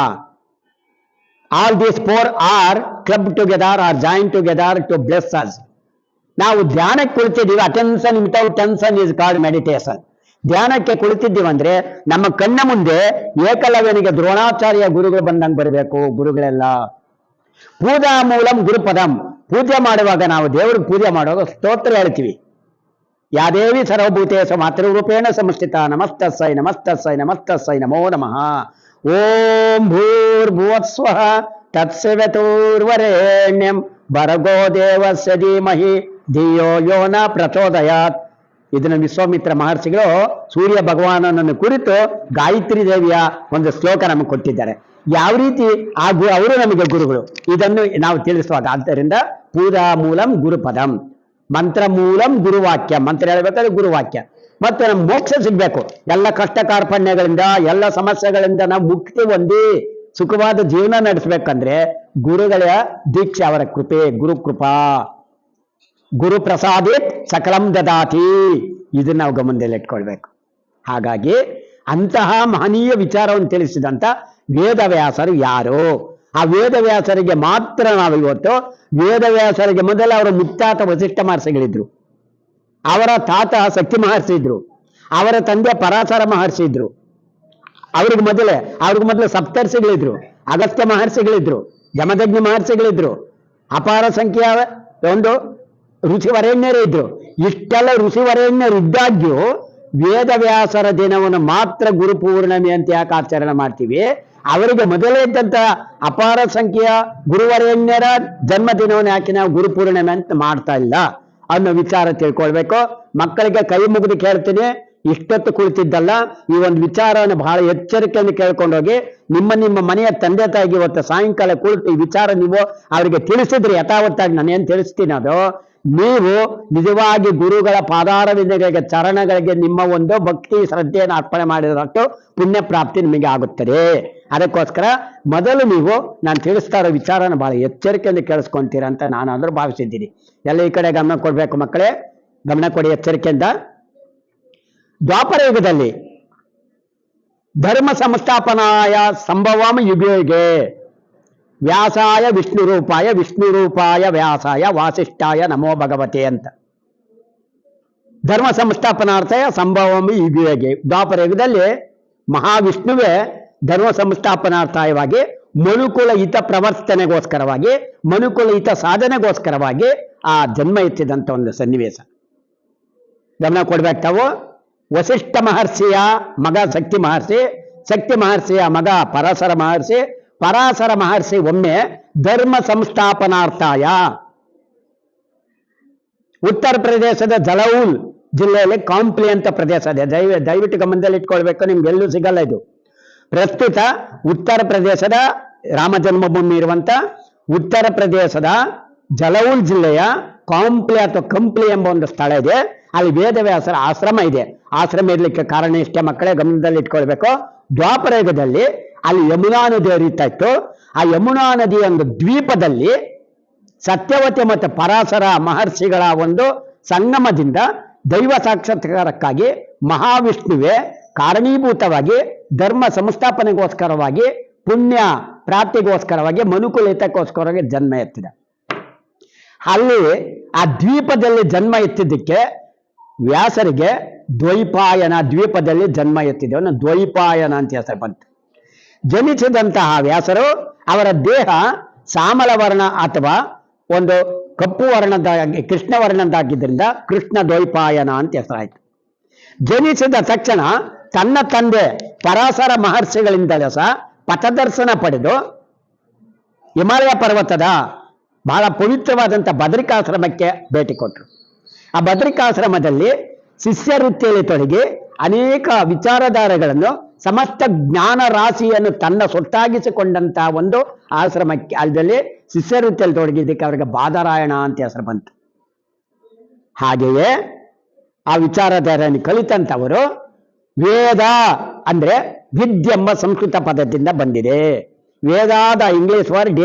All these 4 are club together are join together to bless us. ನಾವು ಧ್ಯಾನಕ್ಕೆ ಕುಳಿತಿದ್ದೀವಿ. Attention without tension is called meditation. ಧ್ಯಾನಕ್ಕೆ ಕುಳಿತಿದ್ದೀವಂದ್ರೆ ನಮ್ಮ ಕಣ್ಣ ಮುಂದೆ ಏಕಲವ್ಯನಿಗೆ ದ್ರೋಣಾಚಾರ್ಯ ಗುರುಗಳು ಬಂದಂಗೆ ಬರಬೇಕು ಗುರುಗಳೆಲ್ಲ. ಪೂಜಾ ಮೂಲಂ ಗುರುಪದಂ, ಪೂಜೆ ಮಾಡುವಾಗ ನಾವು ದೇವರಿಗೆ ಪೂಜೆ ಮಾಡುವಾಗ ಸ್ತೋತ್ರ ಹೇಳ್ತೀವಿ. ಯಾದೇವಿ ಸರ್ವಭೂತೇಷು ಮಾತೃರೂಪೇಣ ಸಂಸ್ಥಿತ, ನಮಸ್ತಸ್ಸೈ ನಮಸ್ತಸ್ಸೈ ನಮಸ್ತಸ್ಸೈ ನಮೋ ನಮಃ. ಓಂ ಭೂರ್ಭುವಸ್ವಃ ತತ್ಸವಿತುರ್ವರೆಣ್ಯಂ ಭರ್ಗೋ ದೇವಸ್ಯ ಧೀಮಹಿ ಧಿಯೋ ಯೋ ನ ಪ್ರಚೋದಯಾತ್. ಇದನ್ನು ವಿಶ್ವಾಮಿತ್ರ ಮಹರ್ಷಿಗಳು ಸೂರ್ಯ ಭಗವಾನನನ್ನು ಕುರಿತು ಗಾಯತ್ರಿ ದೇವಿಯ ಒಂದು ಶ್ಲೋಕ ನಮಗೆ ಕೊಟ್ಟಿದ್ದಾರೆ. ಯಾವ ರೀತಿ ಅವರು ನಮಗೆ ಗುರುಗಳು ಇದನ್ನು ನಾವು ತಿಳಿಸುವಾಗ, ಆದ್ದರಿಂದ ಪೂಜಾ ಮೂಲಂ ಗುರುಪದಂ, ಮಂತ್ರ ಮೂಲಂ ಗುರುವಾಕ್ಯ, ಮಂತ್ರ ಹೇಳ್ಬೇಕಾದ್ರೆ ಗುರುವಾಕ್ಯ. ಮತ್ತು ನಮ್ಗೆ ಮೋಕ್ಷ ಸಿಗ್ಬೇಕು. ಎಲ್ಲ ಕಷ್ಟ ಕಾರ್ಪಣ್ಯಗಳಿಂದ, ಎಲ್ಲ ಸಮಸ್ಯೆಗಳಿಂದ ನಾವು ಮುಕ್ತಿ ಹೊಂದಿ ಸುಖವಾದ ಜೀವನ ನಡೆಸಬೇಕಂದ್ರೆ ಗುರುಗಳ ದೀಕ್ಷೆ, ಅವರ ಕೃಪೆ, ಗುರುಕೃಪಾ. ಗುರು ಪ್ರಸಾದಿತ್ ಸಕಲಂ ದದಾತಿ, ಇದನ್ನ ನಾವು ಗಮನದಲ್ಲಿ ಇಟ್ಕೊಳ್ಬೇಕು. ಹಾಗಾಗಿ ಅಂತಹ ಮಹನೀಯ ವಿಚಾರವನ್ನು ತಿಳಿಸಿದಂತ ವೇದವ್ಯಾಸರು ಯಾರು? ಆ ವೇದವ್ಯಾಸರಿಗೆ ಮಾತ್ರ ನಾವು ಇವತ್ತು, ವೇದವ್ಯಾಸರಿಗೆ ಮೊದಲು ಅವರ ಮುತ್ತಾತ ವಸಿಷ್ಠ ಮಹರ್ಷಿಗಳಿದ್ರು, ಅವರ ತಾತ ಶಕ್ತಿ ಮಹರ್ಷಿ ಇದ್ರು, ಅವರ ತಂದೆ ಪರಾಶರ ಮಹರ್ಷಿ ಇದ್ರು, ಅವ್ರಿಗೆ ಮೊದಲು ಸಪ್ತರ್ಷಿಗಳಿದ್ರು, ಅಗಸ್ತ್ಯ ಮಹರ್ಷಿಗಳಿದ್ರು, ಜಮದಗ್ನಿ ಮಹರ್ಷಿಗಳಿದ್ರು, ಅಪಾರ ಸಂಖ್ಯೆಯ ಒಂದು ಋಷಿವರೇಣ್ಯರು ಇದ್ರು. ಇಷ್ಟೆಲ್ಲ ಋಷಿವರೇಣ್ಯರು ಇದ್ದಾಗ್ಯೂ ವೇದವ್ಯಾಸರ ದಿನವನ್ನು ಮಾತ್ರ ಗುರುಪೂರ್ಣಿಮೆ ಅಂತ ಯಾಕೆ ಆಚರಣೆ ಮಾಡ್ತೀವಿ? ಅವರಿಗೆ ಮೊದಲೇ ಇದ್ದಂತ ಅಪಾರ ಸಂಖ್ಯೆಯ ಗುರುವರೇಣ್ಯರ ಜನ್ಮದಿನವನ್ನು ಯಾಕೆ ನಾವು ಗುರುಪೂರ್ಣಿಮೆ ಅಂತ ಮಾಡ್ತಾ ಇಲ್ಲ ಅನ್ನೋ ವಿಚಾರ ತಿಳ್ಕೊಳ್ಬೇಕು. ಮಕ್ಕಳಿಗೆ ಕೈ ಮುಗಿದು ಕೇಳ್ತೀನಿ, ಇಷ್ಟೊತ್ತು ಕುಳಿತಿದ್ದಲ್ಲ, ಈ ಒಂದು ವಿಚಾರವನ್ನು ಬಹಳ ಎಚ್ಚರಿಕೆಯನ್ನು ಕೇಳ್ಕೊಂಡೋಗಿ ನಿಮ್ಮ ಮನೆಯ ತಂದೆ ತಾಯಿಗೆ ಇವತ್ತು ಸಾಯಂಕಾಲ ಕುಳಿತು ಈ ವಿಚಾರ ನೀವು ಅವರಿಗೆ ತಿಳಿಸಿದ್ರಿ ಯಥಾವತ್ತಾಗಿ ನಾನೇನು ತಿಳಿಸ್ತೀನಿ ಅದು ನೀವು ನಿಜವಾಗಿ ಗುರುಗಳ ಪಾದಾರವಿಂದಗಳಿಗೆ ಚರಣಗಳಿಗೆ ನಿಮ್ಮ ಒಂದು ಭಕ್ತಿ ಶ್ರದ್ಧೆಯನ್ನು ಅರ್ಪಣೆ ಮಾಡಿದಷ್ಟು ಪುಣ್ಯ ಪ್ರಾಪ್ತಿ ನಿಮಗೆ ಆಗುತ್ತದೆ. ಅದಕ್ಕೋಸ್ಕರ ಮೊದಲು ನೀವು ನಾನು ತಿಳಿಸ್ತಾ ಇರೋ ವಿಚಾರನ ಬಹಳ ಎಚ್ಚರಿಕೆಯಿಂದ ಕೇಳಿಸ್ಕೊಂತೀರ ಅಂತ ನಾನಾದರೂ ಭಾವಿಸಿದ್ದೀನಿ. ಎಲ್ಲ ಈ ಕಡೆ ಗಮನ ಕೊಡಬೇಕು ಮಕ್ಕಳೇ, ಗಮನ ಕೊಡಿ ಎಚ್ಚರಿಕೆಯಿಂದ. ದ್ವಾಪರ ಯುಗದಲ್ಲಿ ಧರ್ಮ ಸಂಸ್ಥಾಪನಾಯ ಸಂಭವಂ ಯುಗಯುಗೆ ವ್ಯಾಸಾಯ ವಿಷ್ಣು ರೂಪಾಯ ವ್ಯಾಸಾಯ ವಾಸಿಷ್ಠಾಯ ನಮೋ ಭಗವತೆ ಅಂತ. ಧರ್ಮ ಸಂಸ್ಥಾಪನಾರ್ಥಯ ಸಂಭವಂ ಯುಗಯುಗೆ. ದ್ವಾಪರ ಯುಗದಲ್ಲಿ ಮಹಾವಿಷ್ಣುವೇ ಧರ್ಮ ಸಂಸ್ಥಾಪನಾರ್ಥವಾಗಿ ಮನುಕುಲ ಹಿತ ಪ್ರವರ್ತನೆಗೋಸ್ಕರವಾಗಿ ಮನುಕುಲ ಹಿತ ಸಾಧನೆಗೋಸ್ಕರವಾಗಿ ಆ ಜನ್ಮ ಎತ್ತಿದಂಥ ಒಂದು ಸನ್ನಿವೇಶ ಗಮನ ಕೊಡ್ಬೇಕು ತಾವು. ವಸಿಷ್ಠ ಮಹರ್ಷಿಯ ಮಗ ಶಕ್ತಿ ಮಹರ್ಷಿ, ಶಕ್ತಿ ಮಹರ್ಷಿಯ ಮಗ ಪರಾಶರ ಮಹರ್ಷಿ, ಪರಾಶರ ಮಹರ್ಷಿ ಒಮ್ಮೆ ಧರ್ಮ ಸಂಸ್ಥಾಪನಾರ್ಥಾಯ ಉತ್ತರ ಪ್ರದೇಶದ ಜಲೌಲ್ ಜಿಲ್ಲೆಯಲ್ಲಿ ಕಾಂಪ್ಲಿ ಅಂತ ಪ್ರದೇಶ ಇದೆ. ದಯವಿಟ್ಟು ಗಮನದಲ್ಲಿ ಇಟ್ಕೊಳ್ಬೇಕು, ನಿಮ್ಗೆಲ್ಲೂ ಸಿಗಲ್ಲ ಇದು. ಪ್ರಸ್ತುತ ಉತ್ತರ ಪ್ರದೇಶದ ರಾಮ ಜನ್ಮಭೂಮಿ ಇರುವಂತ ಉತ್ತರ ಪ್ರದೇಶದ ಜಲೌಲ್ ಜಿಲ್ಲೆಯ ಕಾಂಪ್ಲಿ ಅಥವಾ ಕಂಪ್ಲಿ ಎಂಬ ಒಂದು ಸ್ಥಳ ಇದೆ. ಅಲ್ಲಿ ವೇದವ್ಯಾಸರ ಆಶ್ರಮ ಇದೆ. ಆಶ್ರಮ ಇರ್ಲಿಕ್ಕೆ ಕಾರಣ ಇಷ್ಟೇ ಮಕ್ಕಳೇ, ಗಮನದಲ್ಲಿ ಇಟ್ಕೊಳ್ಬೇಕು. ದ್ವಾಪರ ಯುಗದಲ್ಲಿ ಅಲ್ಲಿ ಯಮುನಾ ನದಿ ಹರಿತಾ ಇತ್ತು. ಆ ಯಮುನಾ ನದಿಯ ಒಂದು ದ್ವೀಪದಲ್ಲಿ ಸತ್ಯವತಿ ಮತ್ತು ಪರಾಶರ ಮಹರ್ಷಿಗಳ ಒಂದು ಸಂಗಮದಿಂದ ದೈವ ಸಾಕ್ಷಾತ್ಕಾರಕ್ಕಾಗಿ ಮಹಾವಿಷ್ಣುವೇ ಕಾರಣೀಭೂತವಾಗಿ ಧರ್ಮ ಸಂಸ್ಥಾಪನೆಗೋಸ್ಕರವಾಗಿ ಪುಣ್ಯ ಪ್ರಾಪ್ತಿಗೋಸ್ಕರವಾಗಿ ಮನುಕುಲಿತಕ್ಕೋಸ್ಕರವಾಗಿ ಜನ್ಮ ಎತ್ತಿದ. ಅಲ್ಲಿ ಆ ದ್ವೀಪದಲ್ಲಿ ಜನ್ಮ ಎತ್ತಿದ್ದಕ್ಕೆ ವ್ಯಾಸರಿಗೆ ದ್ವೈಪಾಯನ ದ್ವೀಪದಲ್ಲಿ ಜನ್ಮ ಎತ್ತಿದವನು ದ್ವೈಪಾಯನ ಅಂತ ಹೆಸರು ಬಂತು. ಜನಿಸಿದಂತಹ ವ್ಯಾಸರು ಅವರ ದೇಹ ಸಾಮಲ ವರ್ಣ ಅಥವಾ ಒಂದು ಕಪ್ಪು ವರ್ಣದ ಕೃಷ್ಣ ವರ್ಣದಾಗಿದ್ದರಿಂದ ಕೃಷ್ಣ ದ್ವೈಪಾಯನ ಅಂತ ಹೆಸರಾಯಿತು. ಜನಿಸಿದ ತಕ್ಷಣ ತನ್ನ ತಂದೆ ಪರಾಶರ ಮಹರ್ಷಿಗಳಿಂದಲೇ ಸಹ ಪಥದರ್ಶನ ಪಡೆದು ಹಿಮಾಲಯ ಪರ್ವತದ ಬಹಳ ಪವಿತ್ರವಾದಂಥ ಬದರಿಕಾಶ್ರಮಕ್ಕೆ ಭೇಟಿ ಕೊಟ್ಟರು. ಆ ಬದರಿಕಾಶ್ರಮದಲ್ಲಿ ಶಿಷ್ಯ ವೃತ್ತಿಯಲ್ಲಿ ತೊಡಗಿ ಅನೇಕ ವಿಚಾರಧಾರೆಗಳನ್ನು ಸಮಸ್ತ ಜ್ಞಾನ ರಾಶಿಯನ್ನು ತನ್ನ ಸೊತ್ತಾಗಿಸಿಕೊಂಡಂತಹ ಒಂದು ಆಶ್ರಮಕ್ಕೆ ಅಲ್ಲಿ ಶಿಷ್ಯ ವೃತ್ತಿಯಲ್ಲಿ ತೊಡಗಿದ್ದಕ್ಕೆ ಅವರಿಗೆ ಬಾದರಾಯಣ ಅಂತ ಹೆಸರು ಬಂತು. ಹಾಗೆಯೇ ಆ ವಿಚಾರಧಾರೆಯನ್ನು ಕಲಿತಂಥವರು ವೇದ ಅಂದ್ರೆ ವಿದ್ಯೆಂಬ ಸಂಸ್ಕೃತ ಪದದಿಂದ ಬಂದಿದೆ. ವೇದಾದ ಇಂಗ್ಲಿಷ್ ವರ್ಡ್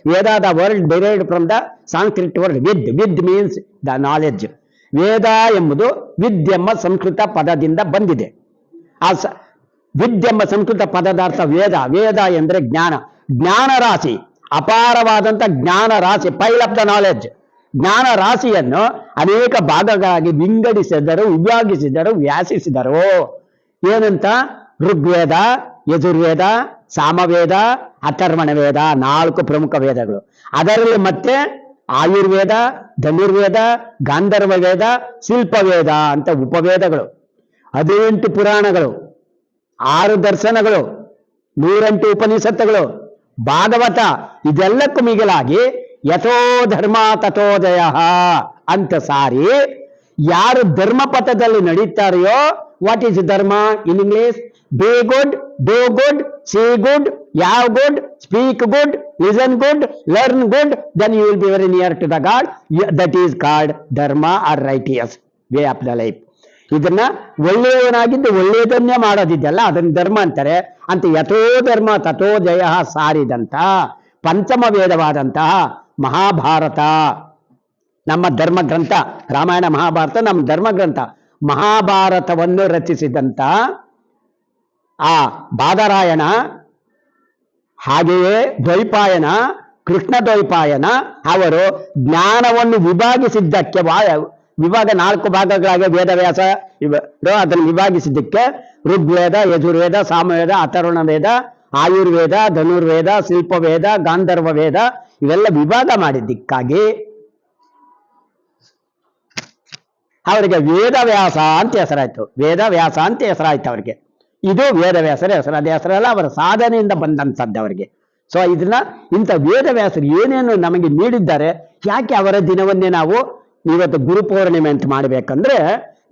ವೇದಾದ word derived from the Sanskrit word vid means the knowledge. Veda ಎಂಬುದು ವಿದ್ಯೆಂಬ ಸಂಸ್ಕೃತ ಪದದಿಂದ ಬಂದಿದೆ. ಆ ವಿದ್ಯೆಂಬ ಸಂಸ್ಕೃತ ಪದದ ಅರ್ಥ ವೇದ. ವೇದ ಎಂದ್ರೆ ಜ್ಞಾನ, ಜ್ಞಾನ ರಾಶಿ, ಅಪಾರವಾದಂಥ ಜ್ಞಾನ ರಾಶಿ, ಪೈಲ್ ಆಫ್ ದ ನಾಲೆಡ್ಜ್. ಜ್ಞಾನ ರಾಶಿಯನ್ನು ಅನೇಕ ಭಾಗಗಳಾಗಿ ವಿಂಗಡಿಸಿದರು, ವಿಭಾಗಿಸಿದರು, ವ್ಯಾಸಿಸಿದರು. ಏನಂತ? ಋಗ್ವೇದ, ಯಜುರ್ವೇದ, ಸಾಮವೇದ, ಅಥರ್ವಣ ವೇದ, 4 ಪ್ರಮುಖ ವೇದಗಳು. ಅದರಲ್ಲಿ ಮತ್ತೆ ಆಯುರ್ವೇದ, ಧನುರ್ವೇದ, ಗಾಂಧರ್ವ ವೇದ, ಶಿಲ್ಪವೇದ ಅಂತ ಉಪವೇದಗಳು, 18 ಪುರಾಣಗಳು, 6 ದರ್ಶನಗಳು, 108 ಉಪನಿಷತ್ತುಗಳು, ಭಾಗವತ, ಇದೆಲ್ಲಕ್ಕೂ ಮಿಗಿಲಾಗಿ ಯಥೋ ಧರ್ಮ ತಥೋ ಜಯ ಅಂತ ಸಾರಿ ಯಾರು ಧರ್ಮಪಥದಲ್ಲಿ ನಡೀತಾರೆಯೋ, what is dharma in English? Be good, do good, see good, ಯಾವ good, speak good, listen good, learn good, then you will be very near to the God. That is called dharma or righteous way of the life. ಇದನ್ನ ಒಳ್ಳೆಯವನಾಗಿದ್ದು ಒಳ್ಳೆಯದನ್ನೇ ಮಾಡೋದಿದೆಯಲ್ಲ ಅದನ್ನ ಧರ್ಮ ಅಂತಾರೆ. ಅಂತ ಯಥೋ ಧರ್ಮ ತಥೋ ಜಯ ಸಾರಿದಂತ ಪಂಚಮ ವೇದವಾದಂತಹ ಮಹಾಭಾರತ, ನಮ್ಮ ಧರ್ಮ ಗ್ರಂಥ. ರಾಮಾಯಣ ಮಹಾಭಾರತ ನಮ್ಮ ಧರ್ಮ ಗ್ರಂಥ. ಮಹಾಭಾರತವನ್ನು ರಚಿಸಿದಂತ ಆ ಬಾದರಾಯಣ, ಹಾಗೆಯೇ ದ್ವೈಪಾಯನ, ಕೃಷ್ಣ ದ್ವೈಪಾಯನ ಅವರು ಜ್ಞಾನವನ್ನು ವಿಭಾಗಿಸಿದ್ದಕ್ಕೆ ವಿಭಾಗ 4 ಭಾಗಗಳಾಗಿ ವೇದವ್ಯಾಸ ಅದನ್ನು ವಿಭಾಗಿಸಿದ್ದಕ್ಕೆ ಋಗ್ವೇದ, ಯಜುರ್ವೇದ, ಸಾಮವೇದ, ಅಥರ್ವಣ ವೇದ, ಆಯುರ್ವೇದ, ಧನುರ್ವೇದ, ಶಿಲ್ಪವೇದ, ಗಾಂಧರ್ವ ವೇದ ಇವೆಲ್ಲ ವಿಭಾಗ ಮಾಡಿದ್ದಕ್ಕಾಗಿ ಅವರಿಗೆ ವೇದವ್ಯಾಸ ಅಂತ ಹೆಸರಾಯ್ತು. ವೇದವ್ಯಾಸ ಅಂತ ಹೆಸರಾಯ್ತು ಅವರಿಗೆ. ಇದು ವೇದವ್ಯಾಸರ ಹೆಸರು. ಅದೇ ಹೆಸರಲ್ಲ, ಅವರ ಸಾಧನೆಯಿಂದ ಬಂದಂಥದ್ದು ಅವರಿಗೆ. ಸೊ ಇದನ್ನ ಇಂಥ ವೇದವ್ಯಾಸರು ಏನೇನು ನಮಗೆ ನೀಡಿದ್ದಾರೆ, ಯಾಕೆ ಅವರ ದಿನವನ್ನೇ ನಾವು ಇವತ್ತು ಗುರುಪೌರ್ಣಿಮೆ ಅಂತ ಮಾಡಬೇಕಂದ್ರೆ,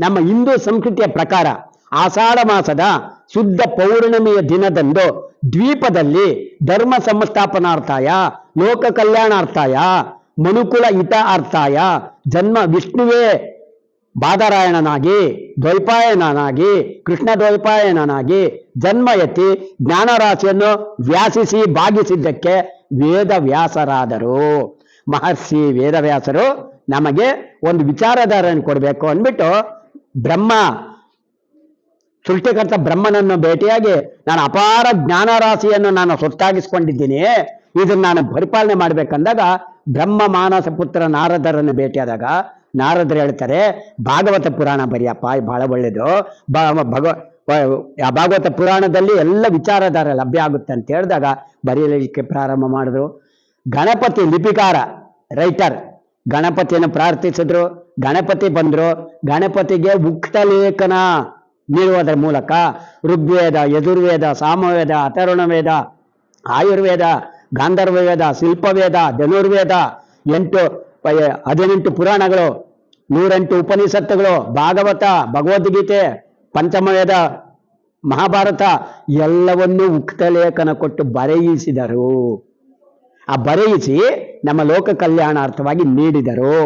ನಮ್ಮ ಹಿಂದೂ ಸಂಸ್ಕೃತಿಯ ಪ್ರಕಾರ ಆಷಾಢ ಮಾಸದ ಶುದ್ಧ ಪೌರ್ಣಮಿಯ ದಿನದಂದು ದ್ವೀಪದಲ್ಲಿ ಧರ್ಮ ಸಂಸ್ಥಾಪನಾರ್ಥಾಯ ಲೋಕ ಕಲ್ಯಾಣಾರ್ಥಾಯ ಮನುಕುಲ ಹಿತ ಅರ್ಥಾಯ ಜನ್ಮ ವಿಷ್ಣುವೇ ಬಾದರಾಯಣನಾಗಿ ದ್ವೈಪಾಯನನಾಗಿ ಕೃಷ್ಣ ದ್ವೈಪಾಯನನಾಗಿ ಜನ್ಮ ಎತ್ತಿ ಜ್ಞಾನರಾಶಿಯನ್ನು ವ್ಯಾಸಿಸಿ ಭಾಗಿಸಿದ್ದಕ್ಕೆ ವೇದವ್ಯಾಸರಾದರು. ಮಹರ್ಷಿ ವೇದವ್ಯಾಸರು ನಮಗೆ ಒಂದು ವಿಚಾರಧಾರೆಯನ್ನು ಕೊಡಬೇಕು ಅಂದ್ಬಿಟ್ಟು ಬ್ರಹ್ಮ ಸೃಷ್ಟಿಕರ್ತ ಬ್ರಹ್ಮನನ್ನು ಭೇಟಿಯಾಗಿ ನಾನು ಅಪಾರ ಜ್ಞಾನರಾಶಿಯನ್ನು ನಾನು ಸೊತ್ತಾಗಿಸ್ಕೊಂಡಿದ್ದೀನಿ, ಇದನ್ನು ನಾನು ಪರಿಪಾಲನೆ ಮಾಡ್ಬೇಕಂದಾಗ ಬ್ರಹ್ಮ ಮಾನಸ ಪುತ್ರ ನಾರದರನ್ನು ಭೇಟಿಯಾದಾಗ ನಾರದರು ಹೇಳ್ತಾರೆ, ಭಾಗವತ ಪುರಾಣ ಬರೆಯಪ್ಪ, ಬಹಳ ಒಳ್ಳೇದು. ಭಾಗವತ ಪುರಾಣದಲ್ಲಿ ಎಲ್ಲ ವಿಚಾರಧಾರೆ ಲಭ್ಯ ಆಗುತ್ತೆ ಅಂತ ಹೇಳಿದಾಗ ಬರೆಯಲಿಕ್ಕೆ ಪ್ರಾರಂಭ ಮಾಡಿದ್ರು. ಗಣಪತಿ ಲಿಪಿಕಾರ ರೈಟರ್ ಗಣಪತಿಯನ್ನು ಪ್ರಾರ್ಥಿಸಿದ್ರು. ಗಣಪತಿ ಬಂದ್ರು. ಗಣಪತಿಗೆ ಉಕ್ತ ಲೇಖನ ನೀಡುವುದರ ಮೂಲಕ ಋಗ್ವೇದ, ಯಜುರ್ವೇದ, ಸಾಮವೇದ, ಅಥರ್ವಣವೇದ, ಆಯುರ್ವೇದ, ಗಾಂಧರ್ವವೇದ, ಶಿಲ್ಪವೇದ, ಧನುರ್ವೇದ, 18 ಪುರಾಣಗಳು, 108 ಉಪನಿಷತ್ತುಗಳು, ಭಾಗವತ, ಭಗವದ್ಗೀತೆ, ಪಂಚಮವೇದ, ಮಹಾಭಾರತ ಎಲ್ಲವನ್ನೂ ಉಕ್ತ ಲೇಖನ ಕೊಟ್ಟು ಬರೆಯಿಸಿದರು. ಆ ಬರೆಯಿಸಿ ನಮ್ಮ ಲೋಕ ಕಲ್ಯಾಣಾರ್ಥವಾಗಿ ನೀಡಿದರು.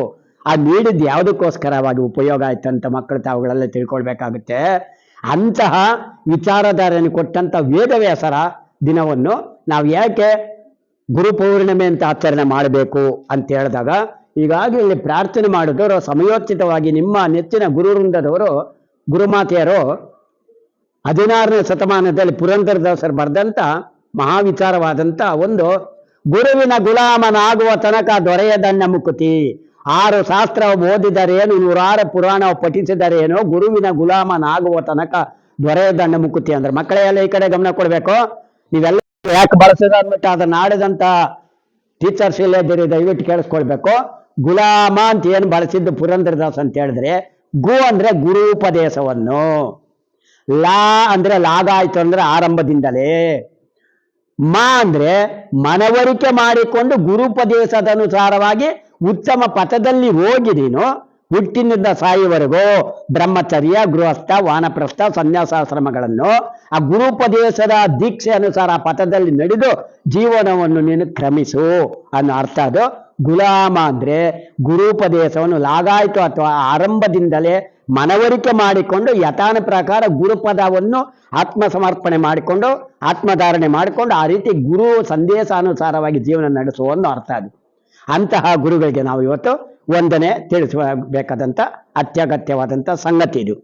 ಆ ನೀಡಿದ್ದು ಯಾವುದಕ್ಕೋಸ್ಕರವಾಗಿ ಉಪಯೋಗ ಆಯ್ತು ಅಂತ ಮಕ್ಕಳು ತಾವುಗಳೆಲ್ಲ ತಿಳ್ಕೊಳ್ಬೇಕಾಗುತ್ತೆ. ಅಂತಹ ವಿಚಾರಧಾರೆಯನ್ನು ಕೊಟ್ಟಂತ ವೇದವ್ಯಾಸರ ದಿನವನ್ನು ನಾವು ಯಾಕೆ ಗುರು ಪೌರ್ಣಿಮೆ ಅಂತ ಆಚರಣೆ ಮಾಡಬೇಕು ಅಂತ ಹೇಳಿದಾಗ, ಈಗಾಗಲೇ ಇಲ್ಲಿ ಪ್ರಾರ್ಥನೆ ಮಾಡಿದವರು ಸಮಯೋಚಿತವಾಗಿ ನಿಮ್ಮ ನೆಚ್ಚಿನ ಗುರುವೃಂದದವರು ಗುರುಮಾತೆಯರು 16ನೇ ಶತಮಾನದಲ್ಲಿ ಪುರಂದರದಾಸರು ಬರೆದಂತ ಮಹಾವಿಚಾರವಾದಂತ ಒಂದು ಗುರುವಿನ ಗುಲಾಮನಾಗುವ ತನಕ ದೊರೆಯದನ್ನ ಮುಕುತಿ. 6 ಶಾಸ್ತ್ರ ಓದಿದರೇನು, 106 ಪುರಾಣ ಪಠಿಸಿದರೇನೋ, ಗುರುವಿನ ಗುಲಾಮನಾಗುವ ತನಕ ದೊರೆಯದನ್ನ ಮುಕುತಿ ಅಂದ್ರೆ ಮಕ್ಕಳೇ ಎಲ್ಲ ಈ ಕಡೆ ಗಮನ ಕೊಡ್ಬೇಕು. ನೀವೆಲ್ಲ ಯಾಕೆ ಬಳಸಿದ ಅಂದ್ಬಿಟ್ಟು ಅದನ್ನ ಆಡಿದಂತ ಟೀಚರ್ಸ್ ಇಲ್ಲದಿರಿ, ದಯವಿಟ್ಟು ಕೇಳಿಸ್ಕೊಳ್ಬೇಕು. ಗುಲಾಮ ಅಂತ ಏನು ಬಳಸಿದ್ದು ಪುರಂದರದಾಸ್ ಅಂತ ಹೇಳಿದ್ರೆ, ಗು ಅಂದ್ರೆ ಗುರುಪದೇಶವನ್ನು, ಲಾ ಅಂದ್ರೆ ಲಾಗಾಯ್ತು ಅಂದ್ರೆ ಆರಂಭದಿಂದಲೇ, ಮಾ ಅಂದ್ರೆ ಮನವರಿಕೆ ಮಾಡಿಕೊಂಡು ಗುರುಪದೇಶದ ಅನುಸಾರವಾಗಿ ಉತ್ತಮ ಪಥದಲ್ಲಿ ಹೋಗಿ ನೀನು ಹುಟ್ಟಿನಿಂದ ಸಾಯುವರೆಗೂ ಬ್ರಹ್ಮಚರ್ಯ, ಗೃಹಸ್ಥ, ವಾನಪ್ರಸ್ಥ, ಸನ್ಯಾಸಾಶ್ರಮಗಳನ್ನು ಆ ಗುರುಪದೇಶದ ದೀಕ್ಷೆ ಅನುಸಾರ ಪಥದಲ್ಲಿ ನಡೆದು ಜೀವನವನ್ನು ನೀನು ಕ್ರಮಿಸು ಅನ್ನೋ ಅರ್ಥ. ಅದು ಗುಲಾಮ ಅಂದ್ರೆ ಗುರುಪದೇಶವನ್ನು ಲಾಗಾಯ್ತು ಅಥವಾ ಆರಂಭದಿಂದಲೇ ಮನವರಿಕೆ ಮಾಡಿಕೊಂಡು ಯಥಾನ ಪ್ರಕಾರ ಗುರುಪದವನ್ನು ಆತ್ಮಸಮರ್ಪಣೆ ಮಾಡಿಕೊಂಡು ಆತ್ಮಧಾರಣೆ ಮಾಡಿಕೊಂಡು ಆ ರೀತಿ ಗುರು ಸಂದೇಶಾನುಸಾರವಾಗಿ ಜೀವನ ನಡೆಸುವ ಒಂದು ಅರ್ಥ. ಅದು ಅಂತಹ ಗುರುಗಳಿಗೆ ನಾವು ಇವತ್ತು ವಂದನೆ ತಿಳಿಸಬೇಕಾದಂಥ ಅತ್ಯಗತ್ಯವಾದಂಥ ಸಂಗತಿ ಇದು.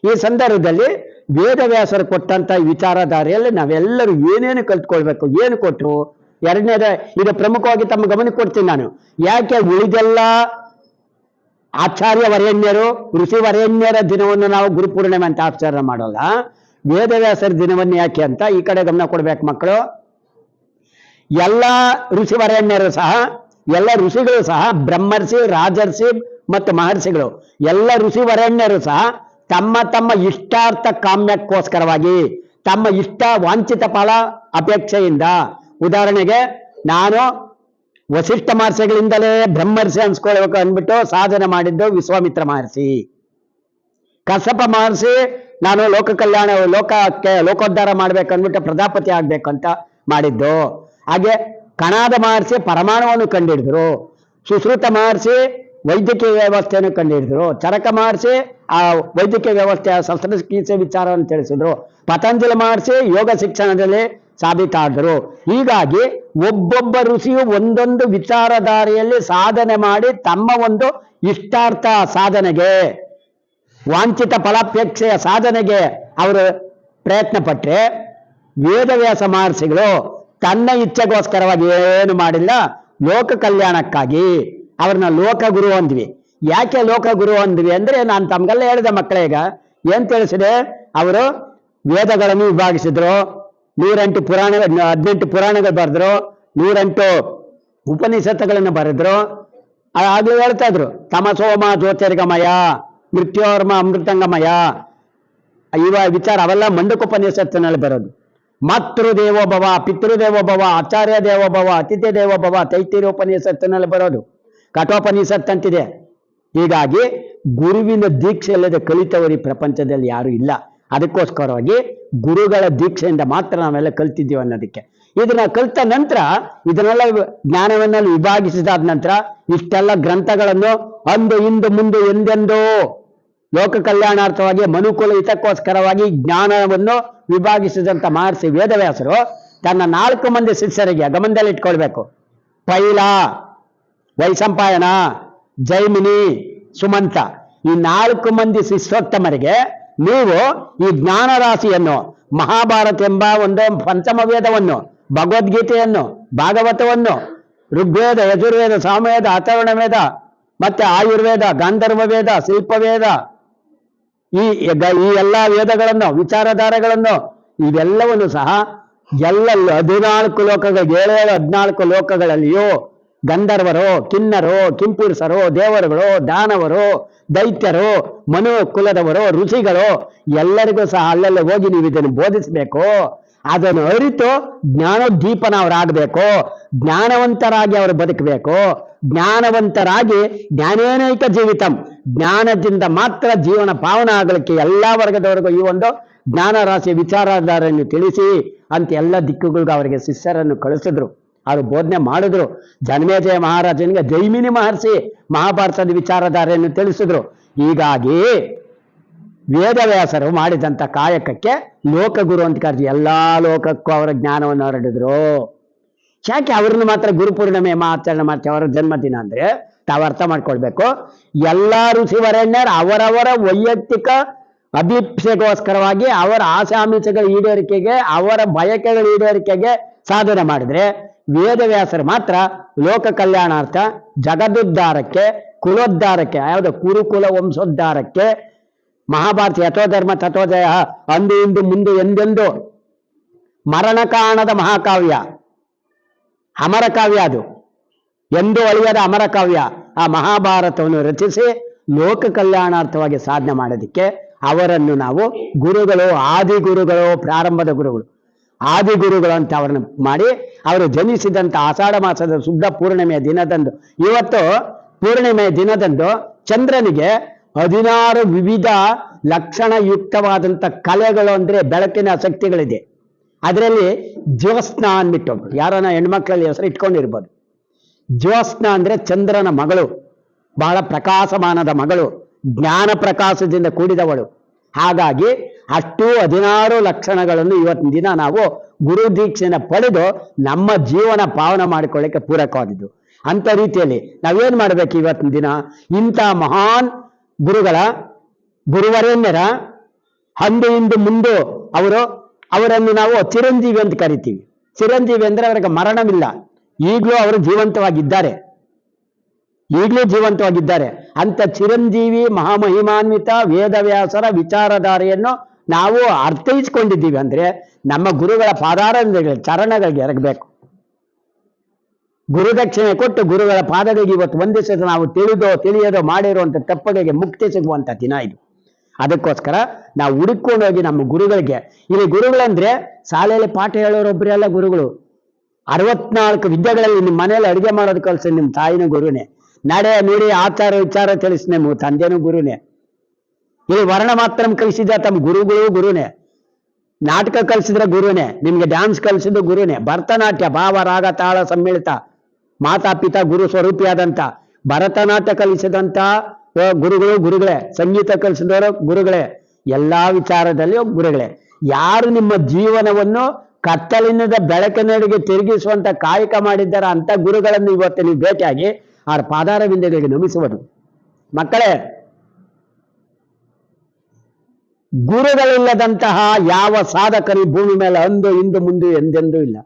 ಈ ಸಂದರ್ಭದಲ್ಲಿ ವೇದವ್ಯಾಸರು ಕೊಟ್ಟಂತ ವಿಚಾರಧಾರೆಯಲ್ಲಿ ನಾವೆಲ್ಲರೂ ಏನೇನು ಕಲ್ತ್ಕೊಳ್ಬೇಕು, ಏನು ಕೊಟ್ಟರು. ಎರಡನೇದ ಇದು ಪ್ರಮುಖವಾಗಿ ತಮ್ಮ ಗಮನಕ್ಕೆ ಕೊಡ್ತೀನಿ ನಾನು. ಯಾಕೆ ಉಳಿದೆಲ್ಲ ಆಚಾರ್ಯ ವರೇಣ್ಯರು, ಋಷಿ ವರೇಣ್ಯರ ದಿನವನ್ನು ನಾವು ಗುರುಪೂರ್ಣಿಮೆ ಅಂತ ಆಚರಣೆ ಮಾಡೋಲ್ಲ, ವೇದವ್ಯಾಸರ ದಿನವನ್ನು ಯಾಕೆ ಅಂತ ಈ ಕಡೆ ಗಮನ ಕೊಡ್ಬೇಕು ಮಕ್ಕಳು. ಎಲ್ಲ ಋಷಿ ವರೇಣ್ಯರು ಸಹ, ಎಲ್ಲ ಋಷಿಗಳು ಸಹ, ಬ್ರಹ್ಮರ್ಷಿ, ರಾಜರ್ಷಿ ಮತ್ತು ಮಹರ್ಷಿಗಳು, ಎಲ್ಲ ಋಷಿ ವರೇಣ್ಯರು ಸಹ ತಮ್ಮ ತಮ್ಮ ಇಷ್ಟಾರ್ಥ ಕಾಮ್ಯಕ್ಕೋಸ್ಕರವಾಗಿ ತಮ್ಮ ಇಷ್ಟ ವಾಂಛಿತ ಫಲ ಅಪೇಕ್ಷೆಯಿಂದ, ಉದಾಹರಣೆಗೆ ನಾನು ವಸಿಷ್ಠ ಮಹರ್ಷಿಗಳಿಂದಲೇ ಬ್ರಹ್ಮರ್ಷಿ ಅನ್ಸ್ಕೊಳ್ಬೇಕು ಅಂದ್ಬಿಟ್ಟು ಸಾಧನೆ ಮಾಡಿದ್ದು ವಿಶ್ವಾಮಿತ್ರ ಮಹರ್ಷಿ. ಕಶ್ಯಪ ಮಹರ್ಷಿ ನಾನು ಲೋಕ ಕಲ್ಯಾಣ ಲೋಕೋದ್ಧಾರ ಮಾಡ್ಬೇಕಂದ್ಬಿಟ್ಟು ಪ್ರಜಾಪತಿ ಆಗ್ಬೇಕಂತ ಮಾಡಿದ್ದು. ಹಾಗೆ ಕಣಾದ ಮಹರ್ಷಿ ಪರಮಾಣುವನ್ನು ಕಂಡುಹಿಡಿದ್ರು. ಸುಶ್ರುತ ಮಹರ್ಷಿ ವೈದ್ಯಕೀಯ ವ್ಯವಸ್ಥೆಯನ್ನು ಕಂಡುಹಿಡಿದ್ರು. ಚರಕ ಮಹರ್ಷಿ ಆ ವೈದ್ಯಕೀಯ ವ್ಯವಸ್ಥೆಯ ಶಸ್ತ್ರಚಿಕಿತ್ಸೆ ವಿಚಾರವನ್ನು ತಿಳಿಸಿದ್ರು. ಪತಂಜಲಿ ಮಹರ್ಷಿ ಯೋಗ ಶಿಕ್ಷಣದಲ್ಲಿ ಸಾಬೀತಾದರು. ಹೀಗಾಗಿ ಒಬ್ಬೊಬ್ಬ ಋಷಿಯು ಒಂದೊಂದು ವಿಚಾರಧಾರೆಯಲ್ಲಿ ಸಾಧನೆ ಮಾಡಿ ತಮ್ಮ ಒಂದು ಇಷ್ಟಾರ್ಥ ಸಾಧನೆಗೆ, ವಾಂಛಿತ ಫಲಾಪೇಕ್ಷೆಯ ಸಾಧನೆಗೆ ಅವರು ಪ್ರಯತ್ನ ಪಟ್ಟರೆ, ವೇದವ್ಯಾಸ ಮಹರ್ಷಿಗಳು ತನ್ನ ಇಚ್ಛೆಗೋಸ್ಕರವಾಗಿ ಏನು ಮಾಡಿಲ್ಲ, ಲೋಕ ಕಲ್ಯಾಣಕ್ಕಾಗಿ ಅವ್ರನ್ನ ಲೋಕಗುರು ಅಂದ್ವಿ. ಯಾಕೆ ಲೋಕಗುರು ಅಂದ್ವಿ ಅಂದ್ರೆ, ನಾನು ತಮ್ಗೆಲ್ಲ ಹೇಳಿದ ಮಕ್ಕಳೀಗ ಏನ್ ತಿಳಿಸಿದೆ, ಅವರು ವೇದಗಳನ್ನು ವಿಭಾಗಿಸಿದ್ರು, 108 ಪುರಾಣಗಳು ಬರೆದ್ರು, 108 ಉಪನಿಷತ್ತುಗಳನ್ನು ಬರೆದ್ರು. ಆಗ್ಲೂ ಹೇಳ್ತಾ ಇದ್ರು ತಮಸೋಮ ಜ್ಯೋತಿರ್ಗಮಯ, ಮೃತ್ಯೋರ್ಮ ಅಮೃತಂಗಮಯ, ಇವ ವಿಚಾರ ಅವೆಲ್ಲ ಮಂಡಕೋಪನಿಷತ್ತಿನಲ್ಲಿ ಬರೋದು. ಮಾತೃದೇವೋಭವ, ಪಿತೃದೇವೋಭವ, ಆಚಾರ್ಯ ದೇವೋಭವ, ಅತಿಥಿ ದೇವೋಭವ ತೈತಿರೋಪನಿಷತ್ತಿನಲ್ಲಿ ಬರೋದು. ಕಠೋಪನಿಷತ್ತಂತಿದೆ. ಹೀಗಾಗಿ ಗುರುವಿನ ದೀಕ್ಷೆ ಇಲ್ಲದೆ ಕಲಿತವರು ಈ ಪ್ರಪಂಚದಲ್ಲಿ ಯಾರು ಇಲ್ಲ. ಅದಕ್ಕೋಸ್ಕರವಾಗಿ ಗುರುಗಳ ದೀಕ್ಷೆಯಿಂದ ಮಾತ್ರ ನಾವೆಲ್ಲ ಕಲ್ತಿದ್ದೀವಿ ಅನ್ನೋದಕ್ಕೆ. ಇದನ್ನ ಕಲಿತ ನಂತರ ಇದನ್ನೆಲ್ಲ ಜ್ಞಾನವನ್ನೆಲ್ಲ ವಿಭಾಗಿಸಿದಾದ ನಂತರ ಇಷ್ಟೆಲ್ಲ ಗ್ರಂಥಗಳನ್ನು ಅಂದು ಇಂದು ಮುಂದೆ ಎಂದೆಂದೋ ಲೋಕ ಕಲ್ಯಾಣಾರ್ಥವಾಗಿ ಮನುಕುಲ ಹಿತಕ್ಕೋಸ್ಕರವಾಗಿ ಜ್ಞಾನವನ್ನು ವಿಭಾಗಿಸಿದಂಥ ಮಹರ್ಷಿ ವೇದವ್ಯಾಸರು ತನ್ನ 4 ಮಂದಿ ಶಿಷ್ಯರಿಗೆ ಗಮನದಲ್ಲಿ ಇಟ್ಕೊಳ್ಬೇಕು. ಪೈಲ, ವೈಶಂಪಾಯನ, ಜೈಮಿನಿ, ಸುಮಂತ, ಈ 4 ಮಂದಿ ಶಿಷ್ಯೋತ್ತಮರಿಗೆ ನೀವು ಈ ಜ್ಞಾನ ರಾಶಿಯನ್ನು, ಮಹಾಭಾರತ ಎಂಬ ಒಂದು ಪಂಚಮ ವೇದವನ್ನು, ಭಗವದ್ಗೀತೆಯನ್ನು, ಭಾಗವತವನ್ನು, ಋಗ್ವೇದ, ಯಜುರ್ವೇದ, ಸಾಮವೇದ, ಅಥರ್ವಣ ವೇದ, ಮತ್ತೆ ಆಯುರ್ವೇದ, ಗಾಂಧರ್ವ ವೇದ, ಶಿಲ್ಪವೇದ, ಈ ಎಲ್ಲ ವೇದಗಳನ್ನು, ವಿಚಾರಧಾರೆಗಳನ್ನು, ಇವೆಲ್ಲವನ್ನು ಸಹ ಎಲ್ಲ 14 ಲೋಕಗಳು, 14 ಲೋಕಗಳಲ್ಲಿಯೂ ಗಂಧರ್ವರು, ಕಿನ್ನರು, ಕಿಂಪುರುಷರು, ದೇವರುಗಳು, ದಾನವರು, ದೈತ್ಯರು, ಮನು ಕುಲದವರು, ಋಷಿಗಳು ಎಲ್ಲರಿಗೂ ಸಹ ಅಲ್ಲೆಲ್ಲ ಹೋಗಿ ನೀವು ಇದನ್ನು ಬೋಧಿಸಬೇಕು. ಅದನ್ನು ಅರಿತು ಜ್ಞಾನೋದ್ದೀಪನವರಾಗಬೇಕು, ಜ್ಞಾನವಂತರಾಗಿ ಅವರು ಬದುಕಬೇಕು. ಜ್ಞಾನವಂತರಾಗಿ ಜ್ಞಾನೇನೈಕ ಜೀವಿತಂ, ಜ್ಞಾನದಿಂದ ಮಾತ್ರ ಜೀವನ ಪಾವನ ಆಗಲಿಕ್ಕೆ ಎಲ್ಲ ವರ್ಗದವರೆಗೂ ಈ ಒಂದು ಜ್ಞಾನ ರಾಶಿ ವಿಚಾರಧಾರೆಯನ್ನು ತಿಳಿಸಿ ಅಂತ ಎಲ್ಲ ದಿಕ್ಕುಗಳಿಗೂ ಅವರಿಗೆ ಶಿಷ್ಯರನ್ನು ಕಳಿಸಿದ್ರು. ಅವರು ಬೋಧನೆ ಮಾಡಿದ್ರು. ಜನಮೇಜಯ ಮಹಾರಾಜನಿಗೆ ಜೈಮಿನಿ ಮಹರ್ಷಿ ಮಹಾಭಾರತದ ವಿಚಾರಧಾರೆಯನ್ನು ತಿಳಿಸಿದ್ರು. ಹೀಗಾಗಿ ವೇದವ್ಯಾಸರು ಮಾಡಿದಂಥ ಕಾಯಕಕ್ಕೆ ಲೋಕಗುರು ಅಂತ ಕರೆದು ಎಲ್ಲಾ ಲೋಕಕ್ಕೂ ಅವರ ಜ್ಞಾನವನ್ನು ಹರಡಿದ್ರು. ಯಾಕೆ ಅವ್ರನ್ನ ಮಾತ್ರ ಗುರುಪೂರ್ಣಿಮೆ ಆಚರಣೆ ಮಾಡ್ತೀವಿ ಅವರ ಜನ್ಮದಿನ ಅಂದ್ರೆ ತಾವು ಅರ್ಥ ಮಾಡ್ಕೊಳ್ಬೇಕು. ಎಲ್ಲ ಋಷಿವರೇಣ್ಯರು ಅವರವರ ವೈಯಕ್ತಿಕ ಅಭಿಪ್ಸೆಗೋಸ್ಕರವಾಗಿ ಅವರ ಆಶಾಮಿಷಗಳ ಈಡೇರಿಕೆಗೆ, ಅವರ ಬಯಕೆಗಳ ಈಡೇರಿಕೆಗೆ ಸಾಧನೆ ಮಾಡಿದ್ರೆ, ವೇದವ್ಯಾಸರು ಮಾತ್ರ ಲೋಕ ಕಲ್ಯಾಣಾರ್ಥ, ಜಗದುದ್ಧಾರಕ್ಕೆ, ಕುಲೋದ್ಧಾರಕ್ಕೆ, ಯಾವುದು ಕುರುಕುಲ ವಂಶೋದ್ಧಾರಕ್ಕೆ, ಮಹಾಭಾರತ ಯಥೋಧರ್ಮ ತಥೋಜಯ, ಅಂದು ಇಂದು ಮುಂದೆ ಎಂದೆಂದು ಮರಣ ಕಾರಣದ ಮಹಾಕಾವ್ಯ, ಅಮರ ಕಾವ್ಯ, ಅದು ಎಂದೂ ಅಳಿಯದ ಅಮರ ಕಾವ್ಯ, ಆ ಮಹಾಭಾರತವನ್ನು ರಚಿಸಿ ಲೋಕ ಕಲ್ಯಾಣಾರ್ಥವಾಗಿ ಸಾಧನೆ ಮಾಡೋದಕ್ಕೆ ಅವರನ್ನು ನಾವು ಗುರುಗಳು, ಆದಿಗುರುಗಳು, ಪ್ರಾರಂಭದ ಗುರುಗಳು, ಆದಿಗುರುಗಳು ಅಂತ ಅವರನ್ನು ಮಾಡಿ, ಅವರು ಜನಿಸಿದಂಥ ಆಷಾಢ ಮಾಸದ ಶುದ್ಧ ಪೂರ್ಣಿಮೆಯ ದಿನದಂದು, ಇವತ್ತು ಪೂರ್ಣಿಮೆಯ ದಿನದಂದು ಚಂದ್ರನಿಗೆ 16 ವಿವಿಧ ಲಕ್ಷಣಯುಕ್ತವಾದಂಥ ಕಲೆಗಳು ಅಂದ್ರೆ ಬೆಳಕಿನ ಶಕ್ತಿಗಳಿದೆ. ಅದರಲ್ಲಿ ಜ್ಯೋತ್ಸ್ನ ಅಂದ್ಬಿಟ್ಟು ಯಾರನ್ನ ಹೆಣ್ಮಕ್ಳಲ್ಲಿ ಹೆಸರು ಇಟ್ಕೊಂಡಿರ್ಬೋದು. ಜ್ಯೋತ್ಸ್ನ ಅಂದ್ರೆ ಚಂದ್ರನ ಮಗಳು, ಬಹಳ ಪ್ರಕಾಶಮಾನದ ಮಗಳು, ಜ್ಞಾನ ಪ್ರಕಾಶದಿಂದ ಕೂಡಿದವಳು. ಹಾಗಾಗಿ ಅಷ್ಟು 16 ಲಕ್ಷಣಗಳನ್ನು ಇವತ್ತಿನ ದಿನ ನಾವು ಗುರು ದೀಕ್ಷೆನ ಪಡೆದು ನಮ್ಮ ಜೀವನ ಪಾವನ ಮಾಡಿಕೊಳ್ಳಿಕ್ಕೆ ಪೂರಕವಾದದ್ದು. ಅಂತ ರೀತಿಯಲ್ಲಿ ನಾವೇನ್ ಮಾಡ್ಬೇಕು ಇವತ್ತಿನ ದಿನ? ಇಂಥ ಮಹಾನ್ ಗುರುಗಳ, ಗುರುವರೇಣ್ಯರ ಅಂದು ಇಂದು ಮುಂದೆ ಅವರನ್ನು ನಾವು ಚಿರಂಜೀವಿ ಅಂತ ಕರಿತೀವಿ. ಚಿರಂಜೀವಿ ಅಂದ್ರೆ ಅವರಿಗೆ ಮರಣವಿಲ್ಲ, ಈಗಲೂ ಅವರು ಜೀವಂತವಾಗಿದ್ದಾರೆ, ಈಗಲೂ ಜೀವಂತವಾಗಿದ್ದಾರೆ. ಅಂತ ಚಿರಂಜೀವಿ ಮಹಾಮಹಿಮಾನ್ವಿತ ವೇದವ್ಯಾಸರ ವಿಚಾರಧಾರೆಯನ್ನು ನಾವು ಅರ್ಥೈಸ್ಕೊಂಡಿದ್ದೀವಿ ಅಂದ್ರೆ ನಮ್ಮ ಗುರುಗಳ ಪಾದಾರಗಳಿಗೆ, ಚರಣಗಳಿಗೆ ಎರಗಬೇಕು. ಗುರುದಕ್ಷಿಣೆ ಕೊಟ್ಟು ಗುರುಗಳ ಪಾದಗಳಿಗೆ ಇವತ್ತು ವಂದಿಸಿದ ನಾವು ತಿಳಿಯದೋ ಮಾಡಿರುವಂಥ ತಪ್ಪಗಳಿಗೆ ಮುಕ್ತಿ ಸಿಗುವಂಥ ದಿನ ಇದು. ಅದಕ್ಕೋಸ್ಕರ ನಾವು ಹುಡುಕೊಂಡು ಹೋಗಿ ನಮ್ಮ ಗುರುಗಳಿಗೆ, ಇಲ್ಲಿ ಗುರುಗಳಂದ್ರೆ ಶಾಲೆಯಲ್ಲಿ ಪಾಠ ಹೇಳೋರೊಬ್ಬರೆಲ್ಲ ಗುರುಗಳು. 64 ವಿದ್ಯೆಗಳಲ್ಲಿ ನಿಮ್ಮ ಮನೆಯಲ್ಲಿ ಅಡುಗೆ ಮಾಡೋದು ಕಲಿಸಿ ನಿಮ್ಮ ತಾಯಿನೂ ಗುರುನೇ, ನಡೆ ನುಡಿ ಆಚಾರ ವಿಚಾರ ತಿಳಿಸಿ ನಿಮ್ಮ ತಂದೆನೂ ಗುರುನೇ, ಇಲ್ಲಿ ವರ್ಣ ಮಾತ್ರ ಕಲಿಸಿದ ತಮ್ಮ ಗುರುಗಳು ಗುರುನೇ, ನಾಟಕ ಕಲಿಸಿದ್ರೆ ಗುರುನೇ, ನಿಮ್ಗೆ ಡ್ಯಾನ್ಸ್ ಕಲಿಸಿದ್ದು ಗುರುನೇ, ಭರತನಾಟ್ಯ ಭಾವ ರಾಗ ತಾಳ ಸಮ್ಮಿಳಿತ ಮಾತಾ ಪಿತಾ ಗುರು ಸ್ವರೂಪಿಯಾದಂಥ ಭರತನಾಟ್ಯ ಕಲಿಸಿದಂಥ ಗುರುಗಳು ಗುರುಗಳೇ, ಸಂಗೀತ ಕಲಿಸಿದವರು ಗುರುಗಳೇ, ಎಲ್ಲಾ ವಿಚಾರದಲ್ಲಿಯೂ ಗುರುಗಳೇ. ಯಾರು ನಿಮ್ಮ ಜೀವನವನ್ನು ಕತ್ತಲಿನಿಂದ ಬೆಳಕಿನೆಡೆಗೆ ತಿರುಗಿಸುವಂತ ಕಾಯಕ ಮಾಡಿದ್ದಾರೆ ಅಂತ ಗುರುಗಳನ್ನು ಇವತ್ತು ನೀವು ಭೇಟಿಯಾಗಿ ಅವರ ಪಾದಾರ ಬಿಂದುಗಳಿಗೆ ನಮಿಸುವುದು. ಮಕ್ಕಳೇ, ಗುರುಗಳಿಲ್ಲದಂತಹ ಯಾವ ಸಾಧಕರು ಭೂಮಿ ಮೇಲೆ ಅಂದು ಇಂದು ಮುಂದೆ ಎಂದೆಂದೂ ಇಲ್ಲ.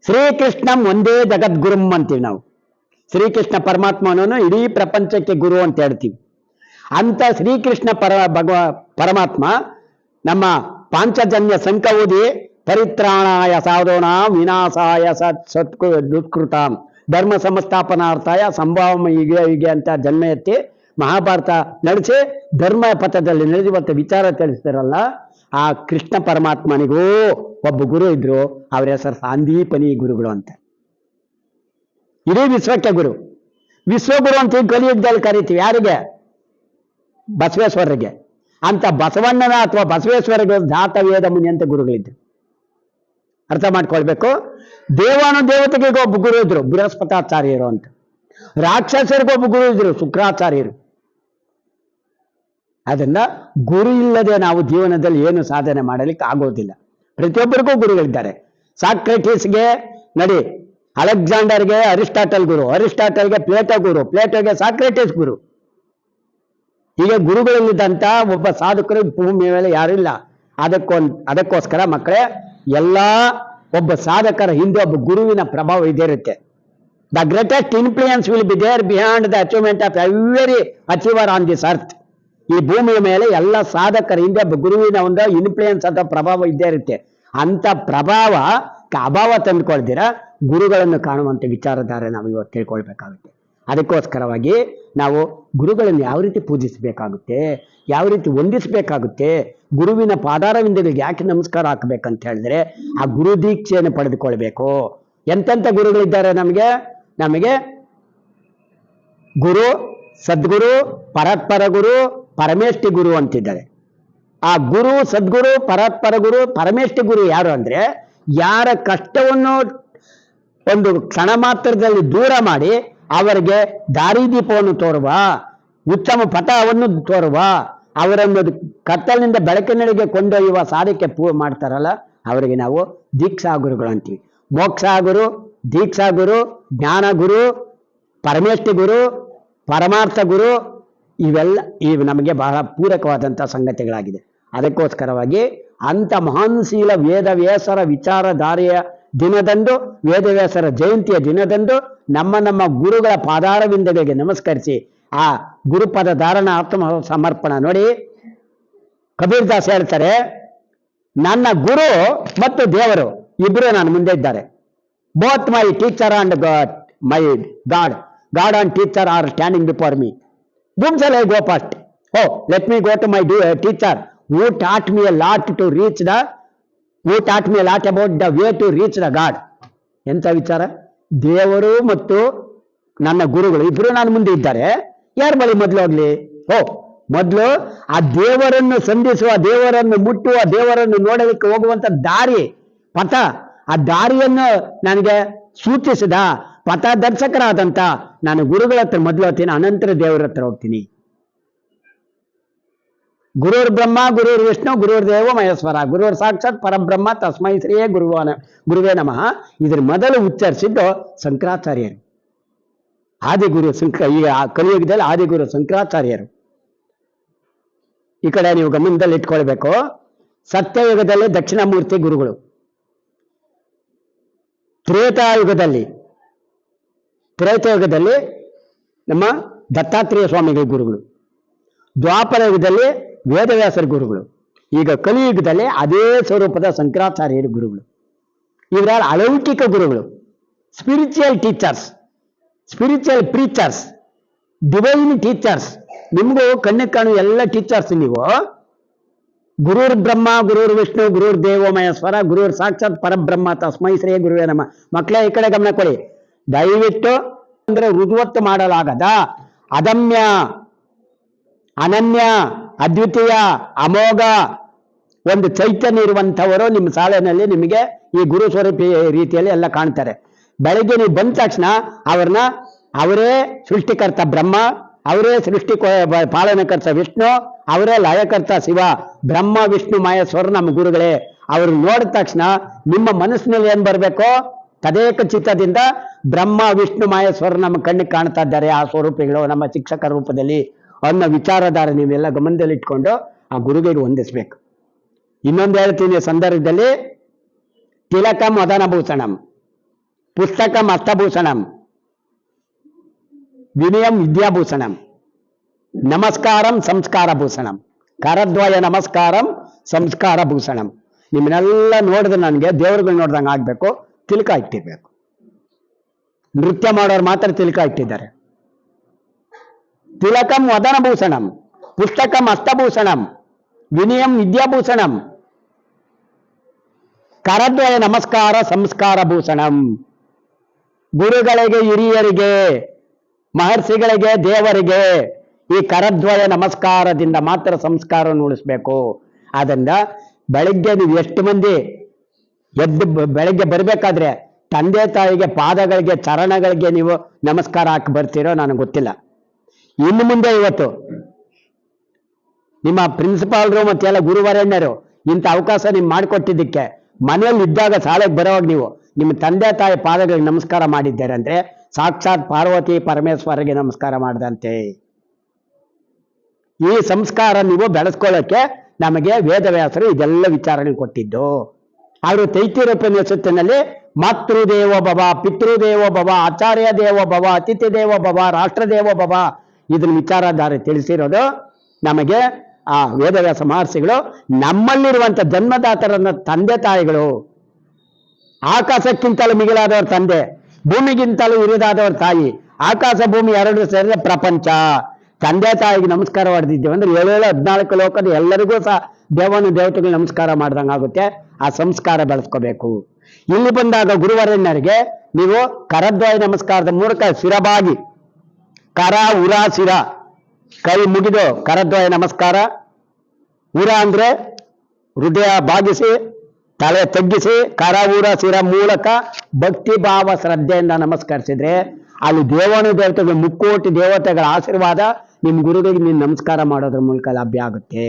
ಶ್ರೀಕೃಷ್ಣಂ ಒಂದೇ ಜಗದ್ಗುರುಂ ಅಂತೀವಿ ನಾವು. ಶ್ರೀಕೃಷ್ಣ ಪರಮಾತ್ಮನನ್ನು ಇಡೀ ಪ್ರಪಂಚಕ್ಕೆ ಗುರು ಅಂತ ಹೇಳ್ತೀವಿ. ಅಂತ ಶ್ರೀಕೃಷ್ಣ ಪರಮಾತ್ಮ ನಮ್ಮ ಪಾಂಚಜನ್ಯ ಸಂಕೌದಿ ಪರಿತ್ರಾಣಾಯ ಸಾಧೂನಾಂ ವಿನಾಶಾಯ ದುಷ್ಕೃತಾಂ ಧರ್ಮ ಸಂಸ್ಥಾಪನಾರ್ಥಾಯ ಸಂಭಾವಮ ಯುಗೆ ಯುಗೆ ಅಂತ ಜನ್ಮ ಎತ್ತಿ ಮಹಾಭಾರತ ನಡೆಸಿ ಧರ್ಮ ಪಥದಲ್ಲಿ ನಡೆಯುವಂಥ ವಿಚಾರ ತಿಳಿಸ್ತಾರಲ್ಲ, ಆ ಕೃಷ್ಣ ಪರಮಾತ್ಮನಿಗೂ ಒಬ್ಬ ಗುರು ಇದ್ರು. ಅವರ ಹೆಸರು ಸಾಂದೀಪನಿ ಗುರುಗಳು ಅಂತ. ಇಡೀ ವಿಶ್ವಕ್ಕೆ ಗುರು, ವಿಶ್ವಗುರು ಅಂತ ಕಲಿಯುಗದಲ್ಲಿ ಕರಿತೀವಿ. ಯಾರಿಗೆ? ಬಸವೇಶ್ವರರಿಗೆ. ಅಂತ ಬಸವಣ್ಣನ ಅಥವಾ ಬಸವೇಶ್ವರಗಳ ಧಾತವೇದ ಮುನಿ ಅಂತ ಗುರುಗಳಿದ್ರು. ಅರ್ಥ ಮಾಡ್ಕೊಳ್ಬೇಕು. ದೇವಾನುದೇವತೆಗೆ ಒಬ್ಬ ಗುರು ಇದ್ರು, ಬೃಹಸ್ಪತಾಚಾರ್ಯರು ಅಂತ. ರಾಕ್ಷಸರಿಗೊಬ್ಬ ಗುರು ಇದ್ರು, ಶುಕ್ರಾಚಾರ್ಯರು. ಅದರಿಂದ ಗುರು ಇಲ್ಲದೆ ನಾವು ಜೀವನದಲ್ಲಿ ಏನು ಸಾಧನೆ ಮಾಡಲಿಕ್ಕೆ ಆಗೋದಿಲ್ಲ. ಪ್ರತಿಯೊಬ್ಬರಿಗೂ ಗುರುಗಳಿದ್ದಾರೆ. ಸಾಕ್ರೆಟಿಸ್ಗೆ ನಡಿ, ಅಲೆಕ್ಸಾಂಡರ್ಗೆ ಅರಿಸ್ಟಾಟಲ್ ಗುರು, ಅರಿಸ್ಟಾಟಲ್ಗೆ ಪ್ಲೇಟೋ ಗುರು, ಪ್ಲೇಟೋಗೆ ಸಾಕ್ರೆಟಿಸ್ ಗುರು. ಹೀಗೆ ಗುರುಗಳಲ್ಲಿದ್ದಂಥ ಒಬ್ಬ ಸಾಧಕರು ಭೂಮಿಯ ಮೇಲೆ ಯಾರಿಲ್ಲ. ಅದಕ್ಕೋಸ್ಕರ ಮಕ್ಕಳೇ, ಎಲ್ಲ ಒಬ್ಬ ಸಾಧಕರ ಹಿಂದೆ ಒಬ್ಬ ಗುರುವಿನ ಪ್ರಭಾವ ಇದೇ ಇರುತ್ತೆ. The greatest influence will be there behind the achievement of every achiever on this earth. ಈ ಭೂಮಿಯ ಮೇಲೆ ಎಲ್ಲ ಸಾಧಕರ ಹಿಂದೆ ಒಬ್ಬ ಗುರುವಿನ ಒಂದು ಇನ್ಫ್ಲೂಯೆನ್ಸ್ ಅಥವಾ ಪ್ರಭಾವ ಇದ್ದೇ ಇರುತ್ತೆ. ಅಂತ ಪ್ರಭಾವ ಅಭಾವ ತಂದುಕೊಳ್ದಿರ ಗುರುಗಳನ್ನು ಕಾಣುವಂಥ ವಿಚಾರಧಾರೆ ನಾವು ಇವತ್ತು ತಿಳ್ಕೊಳ್ಬೇಕಾಗುತ್ತೆ. ಅದಕ್ಕೋಸ್ಕರವಾಗಿ ನಾವು ಗುರುಗಳನ್ನು ಯಾವ ರೀತಿ ಪೂಜಿಸಬೇಕಾಗುತ್ತೆ, ಯಾವ ರೀತಿ ವಂದಿಸಬೇಕಾಗುತ್ತೆ, ಗುರುವಿನ ಪಾದಾರವಿಂದಗಳಿಗೆ ಯಾಕೆ ನಮಸ್ಕಾರ ಹಾಕಬೇಕಂತ ಹೇಳಿದ್ರೆ ಆ ಗುರು ದೀಕ್ಷೆಯನ್ನು ಪಡೆದುಕೊಳ್ಬೇಕು. ಎಂತೆಂಥ ಗುರುಗಳಿದ್ದಾರೆ ನಮಗೆ ಗುರು, ಸದ್ಗುರು, ಪರತ್ಪರ ಗುರು, ಪರಮೇಷ್ಠಿ ಗುರು ಅಂತಿದ್ದಾರೆ. ಆ ಗುರು, ಸದ್ಗುರು, ಪರತ್ಪರ ಗುರು, ಪರಮೇಷ್ಠಿ ಗುರು ಯಾರು ಅಂದ್ರೆ, ಯಾರ ಕಷ್ಟವನ್ನು ಒಂದು ಕ್ಷಣ ಮಾತ್ರದಲ್ಲಿ ದೂರ ಮಾಡಿ ಅವರಿಗೆ ದಾರಿದೀಪವನ್ನು ತೋರುವ, ಉತ್ತಮ ಪಥವನ್ನು ತೋರುವ, ಅವರನ್ನು ಕತ್ತಲಿನಿಂದ ಬೆಳಕಿನೆಡೆಗೆ ಕೊಂಡೊಯ್ಯುವ ಸಾಧಕ್ಕೆ ಮಾಡ್ತಾರಲ್ಲ, ಅವರಿಗೆ ನಾವು ದೀಕ್ಷಾ ಗುರುಗಳು ಅಂತೀವಿ. ಮೋಕ್ಷ ಗುರು, ದೀಕ್ಷಾ ಗುರು, ಜ್ಞಾನ ಗುರು, ಪರಮೇಷ್ಠಿ ಗುರು, ಪರಮಾರ್ಥ ಗುರು, ಇವು ನಮಗೆ ಬಹಳ ಪೂರಕವಾದಂಥ ಸಂಗತಿಗಳಾಗಿದೆ. ಅದಕ್ಕೋಸ್ಕರವಾಗಿ ಅಂಥ ಮಹಾನ್ಶೀಲ ವೇದವ್ಯಾಸರ ವಿಚಾರಧಾರೆಯ ದಿನದಂದು, ವೇದವ್ಯಾಸರ ಜಯಂತಿಯ ದಿನದಂದು ನಮ್ಮ ಗುರುಗಳ ಪಾದಾರವಿಂದಗಳಿಗೆ ನಮಸ್ಕರಿಸಿ ಆ ಗುರುಪದ ಧಾರಣ ಆತ್ಮ ಸಮರ್ಪಣ. ನೋಡಿ, ಕಬೀರ್ ದಾಸ್ ಹೇಳ್ತಾರೆ, ನನ್ನ ಗುರು ಮತ್ತು ದೇವರು ಇಬ್ಬರು ನಾನು ಮುಂದೆ ಇದ್ದಾರೆ. Both my teacher and God and teacher are standing before me. Whom shall I go first? Oh, let me go to my teacher who taught me a lot about the way to reach the God. ಎಂತ ವಿಚಾರ? ದೇವರು ಮತ್ತು ನನ್ನ ಗುರುಗಳು ಇಬ್ರು ನಾನು ಮುಂದೆ ಇದ್ದಾರೆ. ಯಾರ ಬಳಿ ಮೊದಲು ಹೋಗ್ಲಿ? ಮೊದಲು ಆ ದೇವರನ್ನು ಸಂಧಿಸುವ, ದೇವರನ್ನು ಮುಟ್ಟುವ, ದೇವರನ್ನು ನೋಡಲಿಕ್ಕೆ ಹೋಗುವಂತ ದಾರಿ, ಪಥ, ಆ ದಾರಿಯನ್ನು ನನಗೆ ಸೂಚಿಸಿದ ಪಥದರ್ಶಕರಾದಂತ ನಾನು ಗುರುಗಳ ಹತ್ರ ಮೊದಲು ಹೋಗ್ತೀನಿ, ಅನಂತರ ದೇವರ ಹತ್ರ ಹೋಗ್ತೀನಿ. ಗುರುರ್ ಬ್ರಹ್ಮ ಗುರುರ್ ವಿಷ್ಣು ಗುರುರ್ ದೇವೋ ಮಹೇಶ್ವರ ಗುರುರ್ ಸಾಕ್ಷಾತ್ ಪರಬ್ರಹ್ಮ ತಸ್ಮೈ ಶ್ರೀಯೇ ಗುರುವೇ ನಮಃ. ಇದ್ರ ಮೊದಲು ಉಚ್ಚರಿಸಿದ್ದು ಶಂಕರಾಚಾರ್ಯರು, ಆದಿಗುರು. ಈಗ ಕಲಿಯುಗದಲ್ಲಿ ಆದಿಗುರು ಶಂಕರಾಚಾರ್ಯರು. ಈ ಕಡೆ ನೀವು ಗಮನದಲ್ಲಿ ಇಟ್ಕೊಳ್ಬೇಕು. ಸತ್ಯಯುಗದಲ್ಲಿ ದಕ್ಷಿಣಾಮೂರ್ತಿ ಗುರುಗಳು, ತ್ರೇತಾಯುಗದಲ್ಲಿ ನಮ್ಮ ದತ್ತಾತ್ರೇಯ ಸ್ವಾಮಿಗಳ ಗುರುಗಳು, ದ್ವಾಪರ ಯುಗದಲ್ಲಿ ವೇದವ್ಯಾಸರ ಗುರುಗಳು, ಈಗ ಕಲಿಯುಗದಲ್ಲಿ ಅದೇ ಸ್ವರೂಪದ ಶಂಕರಾಚಾರ್ಯರ ಗುರುಗಳು. ಇವರ ಅಲೌಕಿಕ ಗುರುಗಳು, spiritual teachers, spiritual preachers, divine teachers. ನಿಮಗೂ ಕಣ್ಣಿಗೆ ಕಾಣು ಎಲ್ಲ ಟೀಚರ್ಸ್ ನೀವು. ಗುರುರ್ ಬ್ರಹ್ಮ ಗುರುರ್ ವಿಷ್ಣು ಗುರುರ್ ದೇವೋ ಮಹೇಶ್ವರ ಗುರುರ್ ಸಾಕ್ಷಾತ್ ಪರಬ್ರಹ್ಮ ತಸ್ಮೈ ಶ್ರೀ ಗುರುವೇ ನಮಃ. ಮಕ್ಕಳೇ, ಈ ಕಡೆ ಗಮನ ಕೊಡಿ. ದಯವಿಟ್ಟು ಅಂದ್ರೆ ರುಜುವತ್ತು ಮಾಡಲಾಗದ, ಅದಮ್ಯ, ಅನನ್ಯ, ಅದ್ವಿತೀಯ, ಅಮೋಘ ಒಂದು ಚೈತನ್ಯ ಇರುವಂಥವರು ನಿಮ್ಮ ಶಾಲೆಯಲ್ಲಿ ನಿಮಗೆ ಈ ಗುರು ಸ್ವರೂಪಿ ರೀತಿಯಲ್ಲಿ ಎಲ್ಲ ಕಾಣ್ತಾರೆ. ಬೆಳಗ್ಗೆ ನೀವು ಬಂದ ತಕ್ಷಣ ಅವರೇ ಸೃಷ್ಟಿಕರ್ತ ಬ್ರಹ್ಮ, ಅವರೇ ಸೃಷ್ಟಿ ಪಾಲನಕರ್ತ ವಿಷ್ಣು, ಅವರೇ ಲಯಕರ್ತ ಶಿವ. ಬ್ರಹ್ಮ ವಿಷ್ಣು ಮಹೇಶ್ವರ ನಮ್ಮ ಗುರುಗಳೇ. ಅವರು ನೋಡಿದ ತಕ್ಷಣ ನಿಮ್ಮ ಮನಸ್ಸಿನಲ್ಲಿ ಏನ್ ಬರಬೇಕು? ತದೇಕ ಚಿತ್ತದಿಂದ ಬ್ರಹ್ಮ ವಿಷ್ಣು ಮಹೇಶ್ವರ ನಮ್ಮ ಕಣ್ಣಿಗೆ ಕಾಣ್ತಾ ಇದ್ದಾರೆ, ಆ ಸ್ವರೂಪಿಗಳು ನಮ್ಮ ಶಿಕ್ಷಕರ ರೂಪದಲ್ಲಿ ಅನ್ನೋ ವಿಚಾರಧಾರೆ ನೀವೆಲ್ಲ ಗಮನದಲ್ಲಿ ಇಟ್ಕೊಂಡು ಆ ಗುರುಗಳಿಗೆ ವಂದಿಸ್ಬೇಕು. ಇನ್ನೊಂದು ಹೇಳ್ತೀನಿ ಸಂದರ್ಭದಲ್ಲಿ, ತಿಲಕಂ ವದನಭೂಷಣಂ, ಪುಸ್ತಕಂ ಹಸ್ತಭೂಷಣಂ, ವಿನಯಂ ವಿದ್ಯಾಭೂಷಣಂ, ನಮಸ್ಕಾರಂ ಸಂಸ್ಕಾರ ಭೂಷಣಂ, ಕರದ್ವಯ ನಮಸ್ಕಾರಂ ಸಂಸ್ಕಾರ ಭೂಷಣಂ. ನಿಮ್ಮನ್ನೆಲ್ಲ ನೋಡಿದ್ರೆ ನನಗೆ ದೇವರುಗಳು ನೋಡ್ದಂಗೆ ಆಗ್ಬೇಕು, ತಿಲಕ ಇಟ್ಟಿರ್ಬೇಕು. ನೃತ್ಯ ಮಾಡೋರು ಮಾತ್ರ ತಿಲಕ ಇಟ್ಟಿದ್ದಾರೆ. ತಿಲಕಂ ವದನಭೂಷಣಂ, ಪುಸ್ತಕಂ ಹಸ್ತಭೂಷಣಂ, ವಿನಯಂ ವಿದ್ಯಾಭೂಷಣಂ, ಕರದ್ವಯ ನಮಸ್ಕಾರ ಸಂಸ್ಕಾರ ಭೂಷಣಂ. ಗುರುಗಳಿಗೆ, ಹಿರಿಯರಿಗೆ, ಮಹರ್ಷಿಗಳಿಗೆ, ದೇವರಿಗೆ ಈ ಕರದ್ವಯ ನಮಸ್ಕಾರದಿಂದ ಮಾತ್ರ ಸಂಸ್ಕಾರವನ್ನು ಉಳಿಸ್ಬೇಕು. ಆದ್ದರಿಂದ ಬೆಳಗ್ಗೆ ನೀವು ಎಷ್ಟು ಮಂದಿ ಎದ್ದು ಬೆಳಗ್ಗೆ ಬರಬೇಕಾದ್ರೆ ತಂದೆ ತಾಯಿಗೆ ಪಾದಗಳಿಗೆ ಚರಣಗಳಿಗೆ ನೀವು ನಮಸ್ಕಾರ ಹಾಕಿ ಬರ್ತೀರೋ ನನಗೆ ಗೊತ್ತಿಲ್ಲ. ಇನ್ನು ಮುಂದೆ ಇವತ್ತು ನಿಮ್ಮ ಪ್ರಿನ್ಸಿಪಾಲ್ರು ಮತ್ತೆಲ್ಲ ಗುರುವರೇಣ್ಯರು ಇಂಥ ಅವಕಾಶ ನಿಮ್ಗೆ ಮಾಡಿಕೊಟ್ಟಿದ್ದಕ್ಕೆ ಮನೆಯಲ್ಲಿ ಇದ್ದಾಗ ಶಾಲೆಗೆ ಬರೋವಾಗ ನೀವು ನಿಮ್ಮ ತಂದೆ ತಾಯಿ ಪಾದಗಳಿಗೆ ನಮಸ್ಕಾರ ಮಾಡಿದ್ದೀರ ಅಂದ್ರೆ ಸಾಕ್ಷಾತ್ ಪಾರ್ವತಿ ಪರಮೇಶ್ವರಿಗೆ ನಮಸ್ಕಾರ ಮಾಡಿದಂತೆ. ಈ ಸಂಸ್ಕಾರ ನೀವು ಬೆಳೆಸ್ಕೊಳ್ಳೋಕೆ ನಮಗೆ ವೇದವ್ಯಾಸರು ಇದೆಲ್ಲ ವಿಚಾರಣೆ ಕೊಟ್ಟಿದ್ದು. ಅವರು ತೈತಿರೋಪನಿಷತ್ತಿನಲ್ಲಿ ಮಾತೃದೇವೋ ಭವ, ಪಿತೃದೇವೋ ಭವ, ಆಚಾರ್ಯ ದೇವೋ ಭವ, ಅತಿಥಿ ದೇವೋ ಭವ, ರಾಷ್ಟ್ರದೇವೋ ಭವ ಇದನ್ನ ವಿಚಾರಧಾರೆ ತಿಳಿಸಿರೋದು ನಮಗೆ ಆ ವೇದವ್ಯಾಸ ಮಹರ್ಷಿಗಳು. ನಮ್ಮಲ್ಲಿರುವಂಥ ಜನ್ಮದಾತರನ್ನ ತಂದೆ ತಾಯಿಗಳು, ಆಕಾಶಕ್ಕಿಂತಲೂ ಮಿಗಿಲಾದವ್ರ ತಂದೆ, ಭೂಮಿಗಿಂತಲೂ ಹಿರಿದಾದವ್ರ ತಾಯಿ, ಆಕಾಶ ಭೂಮಿ ಎರಡು ಸೇರಿದ ಪ್ರಪಂಚ. ತಂದೆ ತಾಯಿಗೆ ನಮಸ್ಕಾರ ಮಾಡಿದ್ದೇವೆ ಅಂದ್ರೆ 7-14 ಲೋಕದ ಎಲ್ಲರಿಗೂ ಸಹ ದೇವನು ದೇವತೆಗಳು ನಮಸ್ಕಾರ ಮಾಡ್ದಂಗೆ ಆಗುತ್ತೆ. ಆ ಸಂಸ್ಕಾರ ಬೆಳೆಸ್ಕೋಬೇಕು. ಇಲ್ಲಿ ಬಂದಾಗ ಗುರುವರಣ್ಯರಿಗೆ ನೀವು ಕರದ್ವಯ ನಮಸ್ಕಾರದ ಮೂಲಕ ಶಿರಬಾಗಿ, ಕರ ಉರ ಶಿರ ಕೈ ಮುಗಿದು ಕರದ್ವಯ ನಮಸ್ಕಾರ. ಉರ ಅಂದ್ರೆ ಹೃದಯ ಬಾಗಿಸಿ ತಲೆ ತಗ್ಗಿಸಿ ಕರ ಉರ ಶಿರ ಮೂಲಕ ಭಕ್ತಿ ಭಾವ ಶ್ರದ್ಧೆಯಿಂದ ನಮಸ್ಕರಿಸಿದ್ರೆ ಅಲ್ಲಿ ದೇವನು ದೇವತೆಗಳು ಮುಕ್ಕೋಟಿ ದೇವತೆಗಳ ಆಶೀರ್ವಾದ ನಿಮ್ಮ ಗುರುಗಳಿಗೆ ನೀವು ನಮಸ್ಕಾರ ಮಾಡೋದ್ರ ಮೂಲಕ ಲಭ್ಯ ಆಗುತ್ತೆ.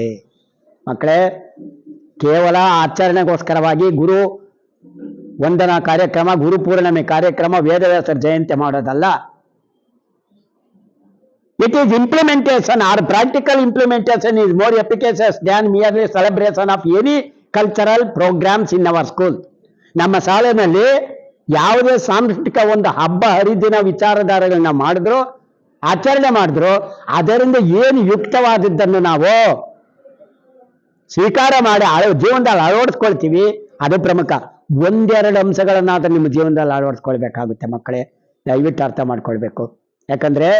ಮಕ್ಕಳೇ, ಕೇವಲ ಆಚರಣೆಗೋಸ್ಕರವಾಗಿ ಗುರು ವಂದನಾ ಕಾರ್ಯಕ್ರಮ, ಗುರು ಪೂರ್ಣಿಮೆ ಕಾರ್ಯಕ್ರಮ, ವೇದವ್ಯಾಸರ ಜಯಂತಿ ಮಾಡೋದಲ್ಲ. It is implementation or practical implementation is more efficacious than merely celebration of any cultural programs in our school. ನಮ್ಮ ಶಾಲೆಯಲ್ಲಿ ಯಾವುದೇ ಸಾಂಸ್ಕೃತಿಕ ಒಂದು ಹಬ್ಬ ಹರಿದಿನ ವಿಚಾರಧಾರೆಗಳನ್ನ ಮಾಡಿದ್ರು, ಆಚರಣೆ ಮಾಡಿದ್ರು, ಅದರಿಂದ ಏನು ಯುಕ್ತವಾದದ್ದನ್ನು ನಾವು ಸ್ವೀಕಾರ ಮಾಡಿ ಜೀವನದಲ್ಲಿ ಅಳವಡಿಸ್ಕೊಳ್ತೀವಿ ಅದು ಪ್ರಮುಖ. 1-2 ಅಂಶಗಳನ್ನಾದ್ರೂ ನಿಮ್ಮ ಜೀವನದಲ್ಲಿ ಅಳವಡಿಸ್ಕೊಳ್ಬೇಕಾಗುತ್ತೆ ಮಕ್ಕಳೇ, ದಯವಿಟ್ಟು ಅರ್ಥ ಮಾಡ್ಕೊಳ್ಬೇಕು. ಯಾಕಂದ್ರೆ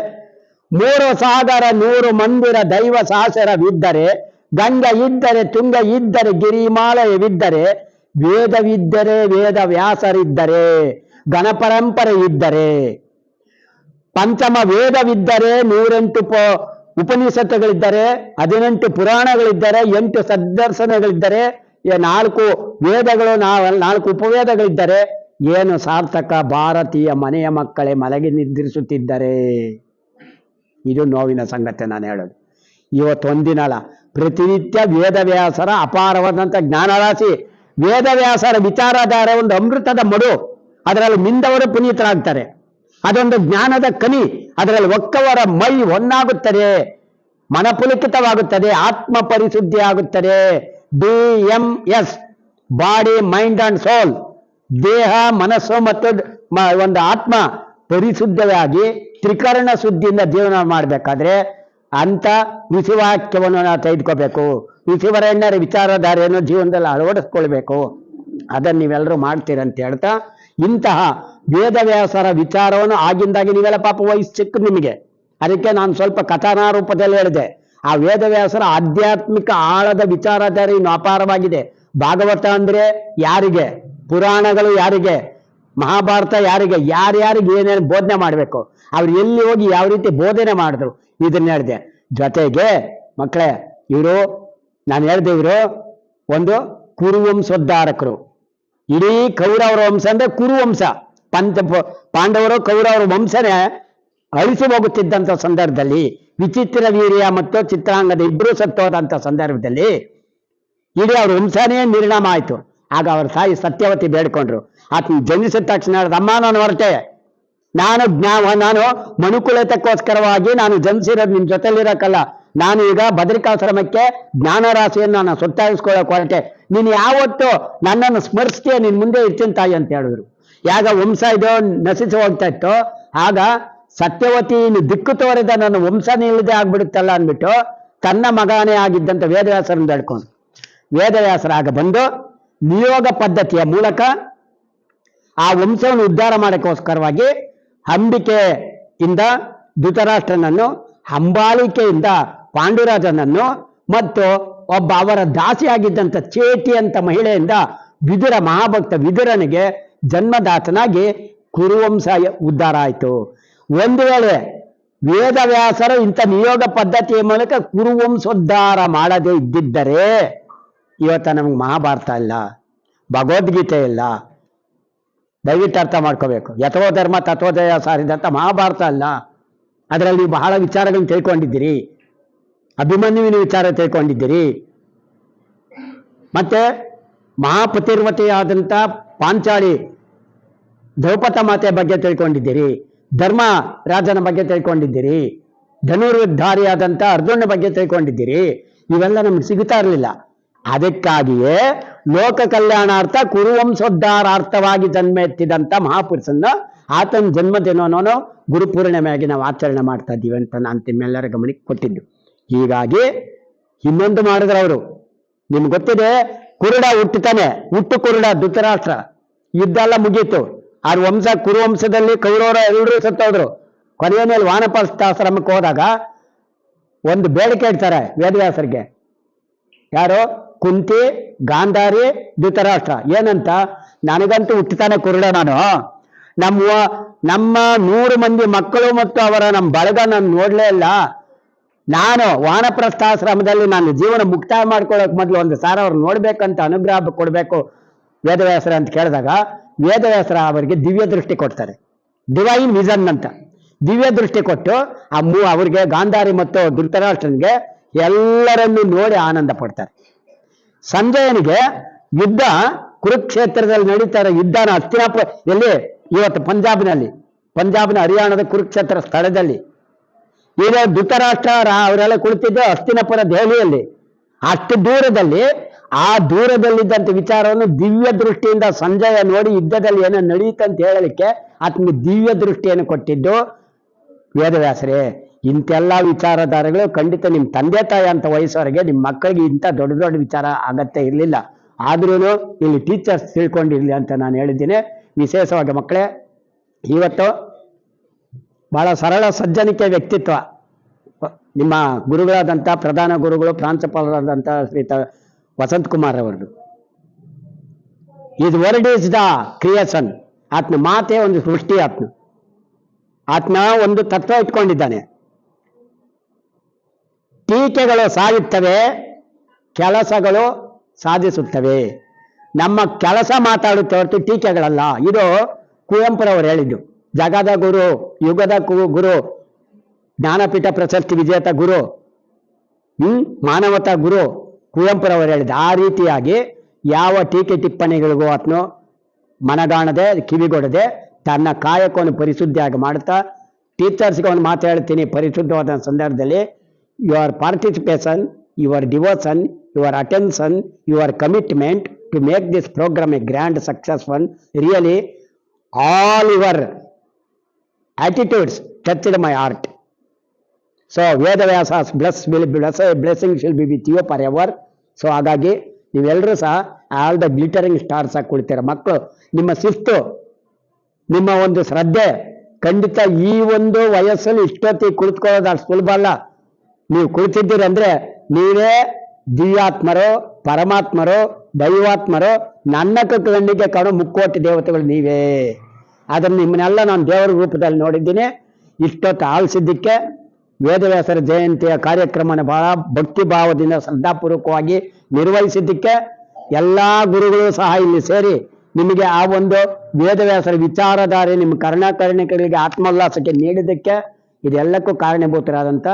3 ಸಾಗರ 100 ಮಂದಿರ ದೈವ ಸಹಸ್ರವಿದ್ದರೆ, ಗಂಗ ಇದ್ದರೆ, ತುಂಗ ಇದ್ದರೆ, ಗಿರಿಮಾಲಯವಿದ್ದರೆ, ವೇದವಿದ್ದರೆ, ವೇದ ವ್ಯಾಸರಿದ್ದರೆ, ಗಣಪರಂಪರೆ ಇದ್ದರೆ, ಪಂಚಮ ವೇದವಿದ್ದರೆ, 108 ಉಪನಿಷತ್ತುಗಳಿದ್ದರೆ, 18 ಪುರಾಣಗಳಿದ್ದರೆ, 8 ಸದ್ದರ್ಶನಗಳಿದ್ದರೆ, 4 ವೇದಗಳು, 4 ಉಪವೇದಗಳಿದ್ದರೆ, ಏನು ಸಾರ್ಥಕ ಭಾರತೀಯ ಮನೆಯ ಮಕ್ಕಳೇ ಮಲಗಿ ನಿದ್ರಿಸುತ್ತಿದ್ದರೆ. ಇದು ನೋವಿನ ಸಂಗತಿ ನಾನು ಹೇಳೋದು. ಇವತ್ತೊಂದಿನಲ್ಲ, ಪ್ರತಿನಿತ್ಯ ವೇದವ್ಯಾಸರ ಅಪಾರವಾದಂಥ ಜ್ಞಾನರಾಶಿ, ವೇದವ್ಯಾಸರ ವಿಚಾರಧಾರೆ ಒಂದು ಅಮೃತದ ಮಡು, ಅದರಲ್ಲಿ ಮಿಂದವರು ಪುನೀತರಾಗ್ತಾರೆ. ಅದೊಂದು ಜ್ಞಾನದ ಕನಿ, ಅದರಲ್ಲಿ ಒಕ್ಕವರ ಮೈ ಒನ್ನಾಗುತ್ತದೆ, ಮನಪುಲಕಿತವಾಗುತ್ತದೆ, ಆತ್ಮ ಪರಿಶುದ್ಧಿ ಆಗುತ್ತದೆ. DMS body mind and soul, ದೇಹ ಮನಸ್ಸು ಮತ್ತು ಒಂದು ಆತ್ಮ ಪರಿಶುದ್ಧವಾಗಿ ತ್ರಿಕರಣ ಶುದ್ಧಿಯಿಂದ ಜೀವನ ಮಾಡಬೇಕಾದ್ರೆ ಅಂತ ಋಷಿವಾಕ್ಯವನ್ನು ನಾವು ತೆಗೆದುಕೋಬೇಕು. ಋಷಿವರೇಣ್ಯರ ವಿಚಾರಧಾರೆಯನ್ನು ಜೀವನದಲ್ಲಿ ಅಳವಡಿಸ್ಕೊಳ್ಬೇಕು. ಅದನ್ನು ನೀವೆಲ್ಲರೂ ಮಾಡ್ತೀರಂತ ಹೇಳ್ತಾ, ಇಂತಹ ವೇದವ್ಯಾಸರ ವಿಚಾರವನ್ನು ಆಗಿಂದಾಗಿ ನೀವೆಲ್ಲ ಪಾಪ ವಯಸ್ಸು ಸಿಕ್ಕು ನಿಮಗೆ, ಅದಕ್ಕೆ ನಾನು ಸ್ವಲ್ಪ ಕಥಾನಾ ರೂಪದಲ್ಲಿ ಹೇಳಿದೆ. ಆ ವೇದವ್ಯಾಸರ ಆಧ್ಯಾತ್ಮಿಕ ಆಳದ ವಿಚಾರಧಾರೆ ಇನ್ನು ಅಪಾರವಾಗಿದೆ. ಭಾಗವತ ಅಂದ್ರೆ ಯಾರಿಗೆ, ಪುರಾಣಗಳು ಯಾರಿಗೆ, ಮಹಾಭಾರತ ಯಾರಿಗೆ, ಯಾರ್ಯಾರಿಗೆ ಏನೇನು ಬೋಧನೆ ಮಾಡಬೇಕು, ಅವ್ರು ಎಲ್ಲಿ ಹೋಗಿ ಯಾವ ರೀತಿ ಬೋಧನೆ ಮಾಡಿದ್ರು ಇದನ್ನ ಹೇಳಿದೆ. ಜೊತೆಗೆ ಮಕ್ಕಳೇ, ಇವರು ನಾನು ಹೇಳಿದೆ, ಇವರು ಒಂದು ಕುರುವಂಶೋದ್ಧಾರಕರು. ಇಡೀ ಕೌರವರ ವಂಶ ಅಂದ್ರೆ ಕುರುವಂಶ, ಪಾಂಡವರು ಕೌರವರ ವಂಶನೇ ಅಳಿಸಿ ಹೋಗುತ್ತಿದ್ದಂಥ ಸಂದರ್ಭದಲ್ಲಿ, ವಿಚಿತ್ರ ವೀರ್ಯ ಮತ್ತು ಚಿತ್ರಾಂಗದ ಇಬ್ಬರೂ ಸತ್ತೋದಂಥ ಸಂದರ್ಭದಲ್ಲಿ ಇಡೀ ಅವ್ರ ವಂಶನೇ ನಿರ್ನಾಮ ಆಯಿತು. ಆಗ ಅವ್ರ ತಾಯಿ ಸತ್ಯವತಿ ಬೇಡ್ಕೊಂಡ್ರು. ಆತನ ಜನಿಸಿದ ತಕ್ಷಣ ಅಮ್ಮ ನಾನು ಹೊರಟೆ, ನಾನು ಮನುಕುಲತಕ್ಕೋಸ್ಕರವಾಗಿ ನಾನು ಜನಿಸಿರೋದು ನಿಮ್ಮ ಜೊತೆಲಿರೋಕ್ಕಲ್ಲ, ನಾನು ಈಗ ಬದರಿಕಾಶ್ರಮಕ್ಕೆ ಜ್ಞಾನರಾಶಿಯನ್ನು ನಾನು ಸೊತ್ತಾಗಿಸ್ಕೊಳ್ಳೋಕೆ ಹೊರಟೆ, ನೀನು ಯಾವತ್ತು ನನ್ನನ್ನು ಸ್ಮರಿಸ್ತೀಯ ನಿನ್ನ ಮುಂದೆ ಇರ್ತೀನಿ ತಾಯಿ ಅಂತ ಹೇಳಿದ್ರು. ಯಾಗ ವಂಶ ಇದು ನಶಿಸಿ ಹೋಗ್ತಾ ಇತ್ತು, ಆಗ ಸತ್ಯವತಿ ದಿಕ್ಕು ತೋರಿದ ನನ್ನ ವಂಶನೇ ಇಲ್ಲದೆ ಆಗ್ಬಿಡುತ್ತಲ್ಲ ಅಂದ್ಬಿಟ್ಟು ತನ್ನ ಮಗನೇ ಆಗಿದ್ದಂಥ ವೇದವ್ಯಾಸರನ್ನು ಬೇಡ್ಕೊಂಡು, ವೇದವ್ಯಾಸರಾಗ ಬಂದು ನಿಯೋಗ ಪದ್ಧತಿಯ ಮೂಲಕ ಆ ವಂಶವನ್ನು ಉದ್ಧಾರ ಮಾಡೋಕ್ಕೋಸ್ಕರವಾಗಿ ಅಂಬಿಕೆಯಿಂದ ಧೃತರಾಷ್ಟ್ರನನ್ನು, ಅಂಬಾಲಿಕೆಯಿಂದ ಪಾಂಡುರಾಜನನ್ನು ಮತ್ತು ಒಬ್ಬ ಅವರ ದಾಸಿಯಾಗಿದ್ದಂಥ ಚೇಟಿ ಅಂತ ಮಹಿಳೆಯಿಂದ ವಿದುರ, ಮಹಾಭಕ್ತ ವಿದುರನಿಗೆ ಜನ್ಮದಾತನಾಗಿ ಕುರುವಂಶ ಉದ್ಧಾರ ಆಯಿತು. ಒಂದು ವೇಳೆ ವೇದವ್ಯಾಸರು ಇಂಥ ನಿಯೋಗ ಪದ್ಧತಿಯ ಮೂಲಕ ಕುರುವಂಶೋದ್ಧಾರ ಮಾಡದೇ ಇದ್ದಿದ್ದರೆ ಇವತ್ತ ನಮಗೆ ಮಹಾಭಾರತ ಇಲ್ಲ, ಭಗವದ್ಗೀತೆ ಇಲ್ಲ. ದಯವಿಟ್ಟು ಅರ್ಥ ಮಾಡ್ಕೋಬೇಕು. ಯಥೋ ಧರ್ಮ ತತ್ವೋದಯ ಸಾರಿದಂಥ ಮಹಾಭಾರತ ಅಲ್ಲ. ಅದರಲ್ಲಿ ಬಹಳ ವಿಚಾರಗಳನ್ನು ತಿಳ್ಕೊಂಡಿದ್ದೀರಿ, ಅಭಿಮನ್ಯುವಿನ ವಿಚಾರ ತಿಳ್ಕೊಂಡಿದ್ದೀರಿ, ಮತ್ತೆ ಮಹಾಪತಿರ್ವತಿಯಾದಂಥ ಪಾಂಚಾಳಿ ದ್ರೌಪದ ಮಾತೆಯ ಬಗ್ಗೆ ತಿಳ್ಕೊಂಡಿದ್ದೀರಿ, ಧರ್ಮ ರಾಜನ ಬಗ್ಗೆ ತಿಳ್ಕೊಂಡಿದ್ದೀರಿ, ಧನುರ್ಧಾರಿಯಾದಂಥ ಅರ್ಜುನ ಬಗ್ಗೆ ತಿಳ್ಕೊಂಡಿದ್ದೀರಿ. ಇವೆಲ್ಲ ನಮ್ಗೆ ಸಿಗುತ್ತಾ ಇರಲಿಲ್ಲ. ಅದಕ್ಕಾಗಿಯೇ ಲೋಕ ಕಲ್ಯಾಣಾರ್ಥ ಕುರುವಂಶೋದ್ಧಾರಾರ್ಥವಾಗಿ ಜನ್ಮ ಎತ್ತಿದಂಥ ಮಹಾಪುರುಷನ್ನ ಆತನ ಜನ್ಮದಿನವನ್ನು ಗುರುಪೂರ್ಣಿಮೆಯಾಗಿ ನಾವು ಆಚರಣೆ ಮಾಡ್ತಾ ಇದ್ದೀವಿ ಅಂತ ನಾನು ನಿಮ್ಮೆಲ್ಲರ ಗಮನಕ್ಕೆ ಕೊಟ್ಟಿದ್ದು. ಹೀಗಾಗಿ ಇನ್ನೊಂದು ಮಾಡಿದ್ರು ಅವರು, ನಿಮ್ಗೆ ಗೊತ್ತಿದೆ, ಕುರುಡ ಹುಟ್ಟುತ್ತಾನೆ, ಹುಟ್ಟು ಕುರುಡ ಧೃತರಾಷ್ಟ್ರ, ಯುದ್ಧ ಎಲ್ಲ ಮುಗೀತು. ಆ ವಂಶ ಕುರುವಂಶದಲ್ಲಿ ಕೌರವರ ಎಲ್ಲರೂ ಸತ್ತೋದ್ರು. ಕೊನೆಯ ಮೇಲೆ ವಾನಪ್ರಸ್ಥಾಶ್ರಮಕ್ಕೆ ಹೋದಾಗ ಒಂದು ಬೇಡಿಕೆ ಇಡ್ತಾರೆ ವೇದವ್ಯಾಸರಿಗೆ. ಯಾರು? ಕುಂತಿ, ಗಾಂಧಾರಿ, ಧೃತರಾಷ್ಟ್ರ. ಏನಂತ? ನನಗಂತೂ ಹುಟ್ಟುತ್ತಾನೆ ಕುರುಡ, ನಮ್ಮ 100 ಮಂದಿ ಮಕ್ಕಳು ಮತ್ತು ಅವರ ನಮ್ಮ ಬಳಗ ನಾನು ನೋಡ್ಲೇ ಇಲ್ಲ. ನಾನು ವಾನಪ್ರಸ್ಥಾಶ್ರಮದಲ್ಲಿ ನಾನು ಜೀವನ ಮುಕ್ತಾಯ ಮಾಡ್ಕೊಳ್ಳೋಕೆ ಮೊದಲು ಒಂದು ಸಾರ ಅವ್ರು ನೋಡ್ಬೇಕಂತ ಅನುಗ್ರಹ ಕೊಡಬೇಕು ವೇದವ್ಯಾಸರ ಅಂತ ಕೇಳಿದಾಗ ವೇದವ್ಯಾಸರ ಅವರಿಗೆ ದಿವ್ಯ ದೃಷ್ಟಿ ಕೊಡ್ತಾರೆ. ಡಿವೈನ್ ವಿಷನ್ ಅಂತ ದಿವ್ಯ ದೃಷ್ಟಿ ಕೊಟ್ಟು ಅವರಿಗೆ ಗಾಂಧಾರಿ ಮತ್ತು ಧೃತರಾಷ್ಟ್ರನಿಗೆ ಎಲ್ಲರನ್ನೂ ನೋಡಿ ಆನಂದ ಪಡ್ತಾರೆ. ಸಂಜಯನಿಗೆ ಯುದ್ಧ ಕುರುಕ್ಷೇತ್ರದಲ್ಲಿ ನಡೀತಾ ಇರೋ ಯುದ್ಧನ ಹಸ್ತಿನಾಪುರ ಎಲ್ಲಿ? ಇವತ್ತು ಪಂಜಾಬ್ನ ಹರಿಯಾಣದ ಕುರುಕ್ಷೇತ್ರ ಸ್ಥಳದಲ್ಲಿ. ಈಗ ಧೃತರಾಷ್ಟ್ರ ಅವರೆಲ್ಲ ಕುಳಿತಿದ್ದು ಹಸ್ತಿನಾಪುರ ದೆಹಲಿಯಲ್ಲಿ. ಅಷ್ಟು ದೂರದಲ್ಲಿ, ಆ ದೂರದಲ್ಲಿದ್ದಂಥ ವಿಚಾರವನ್ನು ದಿವ್ಯ ದೃಷ್ಟಿಯಿಂದ ಸಂಜಯ ನೋಡಿ ಯುದ್ಧದಲ್ಲಿ ಏನೋ ನಡೆಯುತ್ತಂತ ಹೇಳಲಿಕ್ಕೆ ಆತನಿಗೆ ದಿವ್ಯ ದೃಷ್ಟಿಯನ್ನು ಕೊಟ್ಟಿದ್ದು ವೇದವ್ಯಾಸರೇ. ಇಂತೆಲ್ಲ ವಿಚಾರಧಾರೆಗಳು ಖಂಡಿತ ನಿಮ್ಮ ತಂದೆ ತಾಯಿ ಅಂತ ವಯಸ್ಸವರೆಗೆ ನಿಮ್ಮ ಮಕ್ಕಳಿಗೆ ಇಂಥ ದೊಡ್ಡ ದೊಡ್ಡ ವಿಚಾರ ಅಗತ್ಯ ಇರಲಿಲ್ಲ. ಆದ್ರೂ ಇಲ್ಲಿ ಟೀಚರ್ಸ್ ತಿಳ್ಕೊಂಡಿರಲಿ ಅಂತ ನಾನು ಹೇಳಿದ್ದೀನಿ. ವಿಶೇಷವಾಗಿ ಮಕ್ಕಳೇ, ಇವತ್ತು ಬಹಳ ಸರಳ ಸಜ್ಜನಿಕೆ ವ್ಯಕ್ತಿತ್ವ ನಿಮ್ಮ ಗುರುಗಳಾದಂಥ ಪ್ರಧಾನ ಗುರುಗಳು ಪ್ರಾಂಶುಪಾಲರಾದಂಥ ಶ್ರೀತ ವಸಂತ್ ಕುಮಾರ್ ಅವರದು. Is word is the creation. ಆತ್ನ ಮಾತೆ ಒಂದು ಸೃಷ್ಟಿ. ಆತ್ನ ಒಂದು ತತ್ವ ಇಟ್ಕೊಂಡಿದ್ದಾನೆ. ಟೀಕೆಗಳು ಸಾಯುತ್ತವೆ, ಕೆಲಸಗಳು ಸಾಧಿಸುತ್ತವೆ. ನಮ್ಮ ಕೆಲಸ ಮಾತಾಡುತ್ತೆ ಹೊರತು ಟೀಕೆಗಳಲ್ಲ. ಇದು ಕುವೆಂಪುರವರು ಹೇಳಿದ್ದು. ಜಗದ ಗುರು, ಯುಗದ ಗುರು, ಜ್ಞಾನಪೀಠ ಪ್ರಶಸ್ತಿ ವಿಜೇತ ಗುರು, ಮಾನವತಾ ಗುರು ಕುವೆಂಪುರವರು ಹೇಳಿದ್ದು. ಆ ರೀತಿಯಾಗಿ ಯಾವ ಟೀಕೆ ಟಿಪ್ಪಣಿಗಳಿಗೂ ಆತನು ಮನಗಾಣದೆ ಕಿವಿಗೊಡದೆ ತನ್ನ ಕಾಯಕವನ್ನು ಪರಿಶುದ್ಧಿಯಾಗಿ ಮಾಡುತ್ತಾ, ಟೀಚರ್ಸ್ಗೆ ಒಂದು ಮಾತು ಹೇಳ್ತೀನಿ ಪರಿಶುದ್ಧವಾದ ಸಂದರ್ಭದಲ್ಲಿ, your participation, your devotion, your attention, your commitment to make this program a grand successful, really all your attitudes touched my heart. So Vedavyas's blessing shall be with you forever. So ಹಾಗಾಗಿ ನೀವೆಲ್ಲರೂ ಸಹ all the glittering stars ಆಗಿ ಕುಳಿತೀರ. ಮಕ್ಕಳು, ನಿಮ್ಮ ಶಿಸ್ತು, ನಿಮ್ಮ ಒಂದು ಶ್ರದ್ಧೆ ಖಂಡಿತ ಈ ಒಂದು ವಯಸ್ಸಲ್ಲಿ ಇಷ್ಟೊತ್ತಿಗೆ ಕುಳಿತುಕೊಳ್ಳೋದು ಅಷ್ಟು ಸುಲಭ ಅಲ್ಲ. ನೀವು ಕುಳಿತಿದ್ದೀರಂದ್ರೆ ನೀವೇ ದಿವ್ಯಾತ್ಮರು, ಪರಮಾತ್ಮರು, ದೈವಾತ್ಮರು, ನನ್ನ ಕಣ್ಣಿಗೆ ಕಾಣೋ ಮುಕ್ಕೋಟಿ ದೇವತೆಗಳು ನೀವೇ. ಅದನ್ನು ನಿಮ್ಮನ್ನೆಲ್ಲ ನಾನು ದೇವರ ರೂಪದಲ್ಲಿ ನೋಡಿದ್ದೀನಿ. ಇಷ್ಟೊತ್ತು ಆಲಿಸಿದ್ದಕ್ಕೆ, ವೇದವ್ಯಾಸರ ಜಯಂತಿಯ ಕಾರ್ಯಕ್ರಮನ ಬಹಳ ಭಕ್ತಿ ಭಾವದಿಂದ ಶ್ರದ್ಧಾಪೂರ್ವಕವಾಗಿ ನಿರ್ವಹಿಸಿದ್ದಕ್ಕೆ ಎಲ್ಲ ಗುರುಗಳು ಸಹ ಇಲ್ಲಿ ಸೇರಿ ನಿಮಗೆ ಆ ಒಂದು ವೇದವ್ಯಾಸರ ವಿಚಾರಧಾರೆ ನಿಮ್ಮ ಕರ್ಣಕರ್ಣಿಕರಿಗೆ ಆತ್ಮೋಲ್ಲಾಸಕ್ಕೆ ನೀಡಿದ್ದಕ್ಕೆ ಇದೆಲ್ಲಕ್ಕೂ ಕಾರಣಭೂತರಾದಂಥ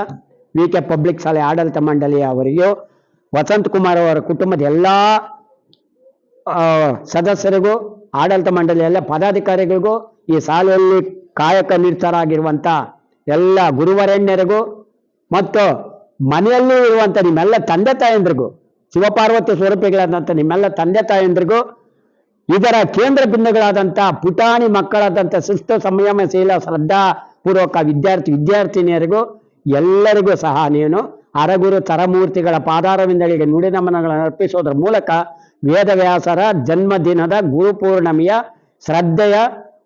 ವಿ ಕೆ ಪಬ್ಲಿಕ್ ಶಾಲೆ ಆಡಳಿತ ಮಂಡಳಿಯ ಅವರಿಗೂ, ವಸಂತ್ ಕುಮಾರ್ ಅವರ ಕುಟುಂಬದ ಎಲ್ಲ ಸದಸ್ಯರಿಗೂ, ಆಡಳಿತ ಮಂಡಳಿಯ ಎಲ್ಲ ಪದಾಧಿಕಾರಿಗಳಿಗೂ, ಈ ಶಾಲೆಯಲ್ಲಿ ಕಾಯಕ ನಿರತರಾಗಿರುವಂಥ ಎಲ್ಲ ಗುರುವರೆಣ್ಯರಿಗೂ ಮತ್ತು ಮನೆಯಲ್ಲಿ ಇರುವಂಥ ನಿಮ್ಮೆಲ್ಲ ತಂದೆ ತಾಯಂದ್ರಿಗೂ, ಶಿವಪಾರ್ವತಿ ಸ್ವರೂಪಿಗಳಾದಂಥ ನಿಮ್ಮೆಲ್ಲ ತಂದೆ ತಾಯಂದ್ರಿಗೂ, ಇದರ ಕೇಂದ್ರ ಬಿಂದುಗಳಾದಂಥ ಪುಟಾಣಿ ಮಕ್ಕಳಾದಂಥ ಶಿಸ್ತು ಸಂಯಮಶೀಲ ಶ್ರದ್ಧಾಪೂರ್ವಕ ವಿದ್ಯಾರ್ಥಿನಿಯರಿಗೂ ಎಲ್ಲರಿಗೂ ಸಹ ನೀನು ಅರಗುರು ತರಮೂರ್ತಿಗಳ ಪಾದಾರವಿಂದಗಳಿಗೆ ನುಡಿ ನಮನಗಳನ್ನು ಅರ್ಪಿಸೋದ್ರ ಮೂಲಕ ವೇದವ್ಯಾಸರ ಜನ್ಮದಿನದ ಗುರುಪೂರ್ಣಿಮೆಯ ಶ್ರದ್ಧೆಯ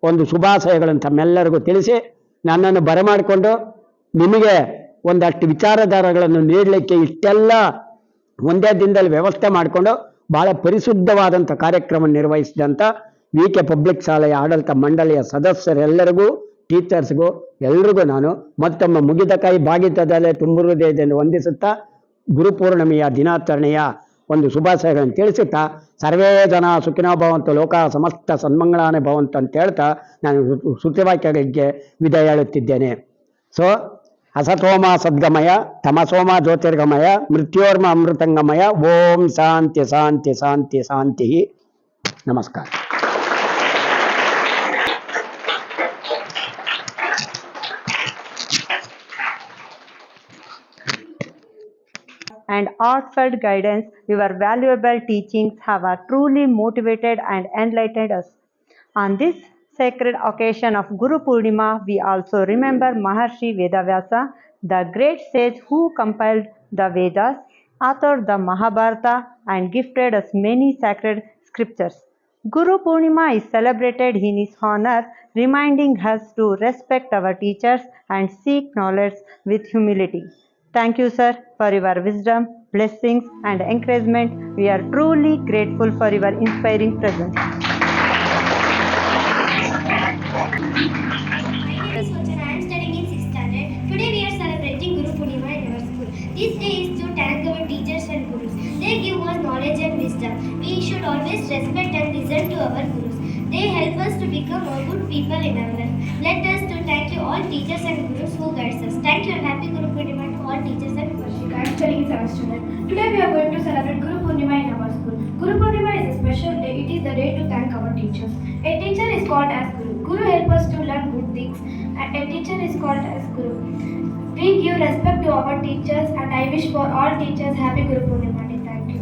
ಒಂದು ಶುಭಾಶಯಗಳನ್ನು ತಮ್ಮೆಲ್ಲರಿಗೂ ತಿಳಿಸಿ, ನನ್ನನ್ನು ಬರಮಾಡಿಕೊಂಡು ನಿಮಗೆ ಒಂದಷ್ಟು ವಿಚಾರಧಾರೆಗಳನ್ನು ನೀಡಲಿಕ್ಕೆ ಇಷ್ಟೆಲ್ಲ ಒಂದೇ ದಿನದಲ್ಲಿ ವ್ಯವಸ್ಥೆ ಮಾಡಿಕೊಂಡು ಬಹಳ ಪರಿಶುದ್ಧವಾದಂಥ ಕಾರ್ಯಕ್ರಮ ನಿರ್ವಹಿಸಿದಂಥ ವಿ ಕೆ ಪಬ್ಲಿಕ್ ಶಾಲೆಯ ಆಡಳಿತ ಮಂಡಳಿಯ ಸದಸ್ಯರೆಲ್ಲರಿಗೂ, ಟೀಚರ್ಸ್ಗೂ ಎಲ್ರಿಗೂ ನಾನು ಮತ್ತೊಮ್ಮೆ ಮುಗಿದ ಕೈ ಬಾಗಿದ್ದದಲ್ಲೇ ತುಂಬ ಹೃದಯದಿಂದ ವಂದಿಸುತ್ತಾ ಗುರುಪೂರ್ಣಿಮೆಯ ದಿನಾಚರಣೆಯ ಒಂದು ಶುಭಾಶಯಗಳನ್ನು ತಿಳಿಸುತ್ತಾ ಸರ್ವೇ ಜನ ಸುಖಿನೋ ಭವಂತು ಲೋಕ ಸಮಸ್ತ ಸನ್ಮಂಗಳಾನೇ ಭವಂತು ಅಂತ ಹೇಳ್ತಾ ನಾನು ಶ್ರುತಿವಾಕ್ಯಗಳಿಗೆ ವಿದಾಯ ಹೇಳುತ್ತಿದ್ದೇನೆ. ಸೊ ಅಸತೋಮ ಸದ್ಗಮಯ ತಮಸೋಮ ಜ್ಯೋತಿರ್ಗಮಯ ಮೃತ್ಯೋರ್ಮ ಅಮೃತಂಗಮಯ ಓಂ ಶಾಂತಿ ಶಾಂತಿ ಶಾಂತಿ ಶಾಂತಿ. ನಮಸ್ಕಾರ. And heartfelt guidance, your valuable teachings have truly motivated and enlightened us. On this sacred occasion of Guru Purnima, we also remember Maharshi Vedavyasa, the great sage who compiled the Vedas, authored the Mahabharata, and gifted us many sacred scriptures. Guru Purnima is celebrated in his honor, reminding us to respect our teachers and seek knowledge with humility. Thank you, sir, for your wisdom, blessings, and encouragement. We are truly grateful for your inspiring presence. My name is Vachana. I am studying in 6th standard. Today we are celebrating Guru Purnima in our school. This day is to thank our teachers and gurus. They give us knowledge and wisdom. We should always respect and listen to our gurus. They help us to become more good people in our life. Let us to thank you all teachers and gurus who guides us. Thank you and happy Guru Purnima to all teachers and gurus. I am studying 7th standard. Today we are going to celebrate Guru Purnima in our school. Guru Purnima is a special day. It is the day to thank our teachers. A teacher is called as Guru. Guru helps us to learn good things. And a teacher is called as Guru. We give respect to our teachers and I wish for all teachers happy Guru Purnima day. Thank you.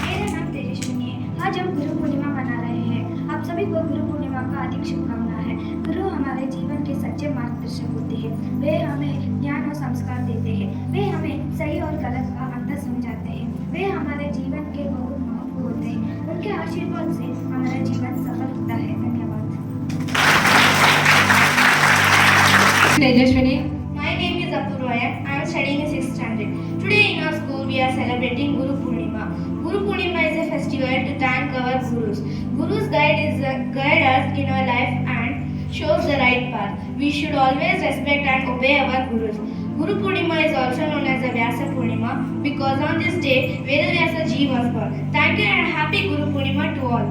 मेरा नाम तेजस्विनी है. आज हम गुरु पूर्णिमा मना रहे हैं. आप सभी को गुरु पूर्णिमा का अधिक शुभकामना है. गुरु हमारे जीवन के सच्चे मार्गदर्शक होते हैं. वे हमें ज्ञान और संस्कार देते हैं. वे हमें सही और गलत का अंतर समझाते हैं. वे हमारे जीवन के बहुत महत्व होते हैं. उनके आशीर्वाद से हमारा जीवन सफल होता है. धन्यवाद. Tejaswini. My name is Apurva. I am studying in 6th standard. Today in our school we are celebrating Guru Purnima. Guru Purnima is a festival to thank our gurus. Gurus guide us in our life and shows the right path. We should always respect and obey our gurus. Guru Purnima is also known as the Vyasa Purnima because on this day Vedavyasa Ji was born. Thank you and happy Guru Purnima to all.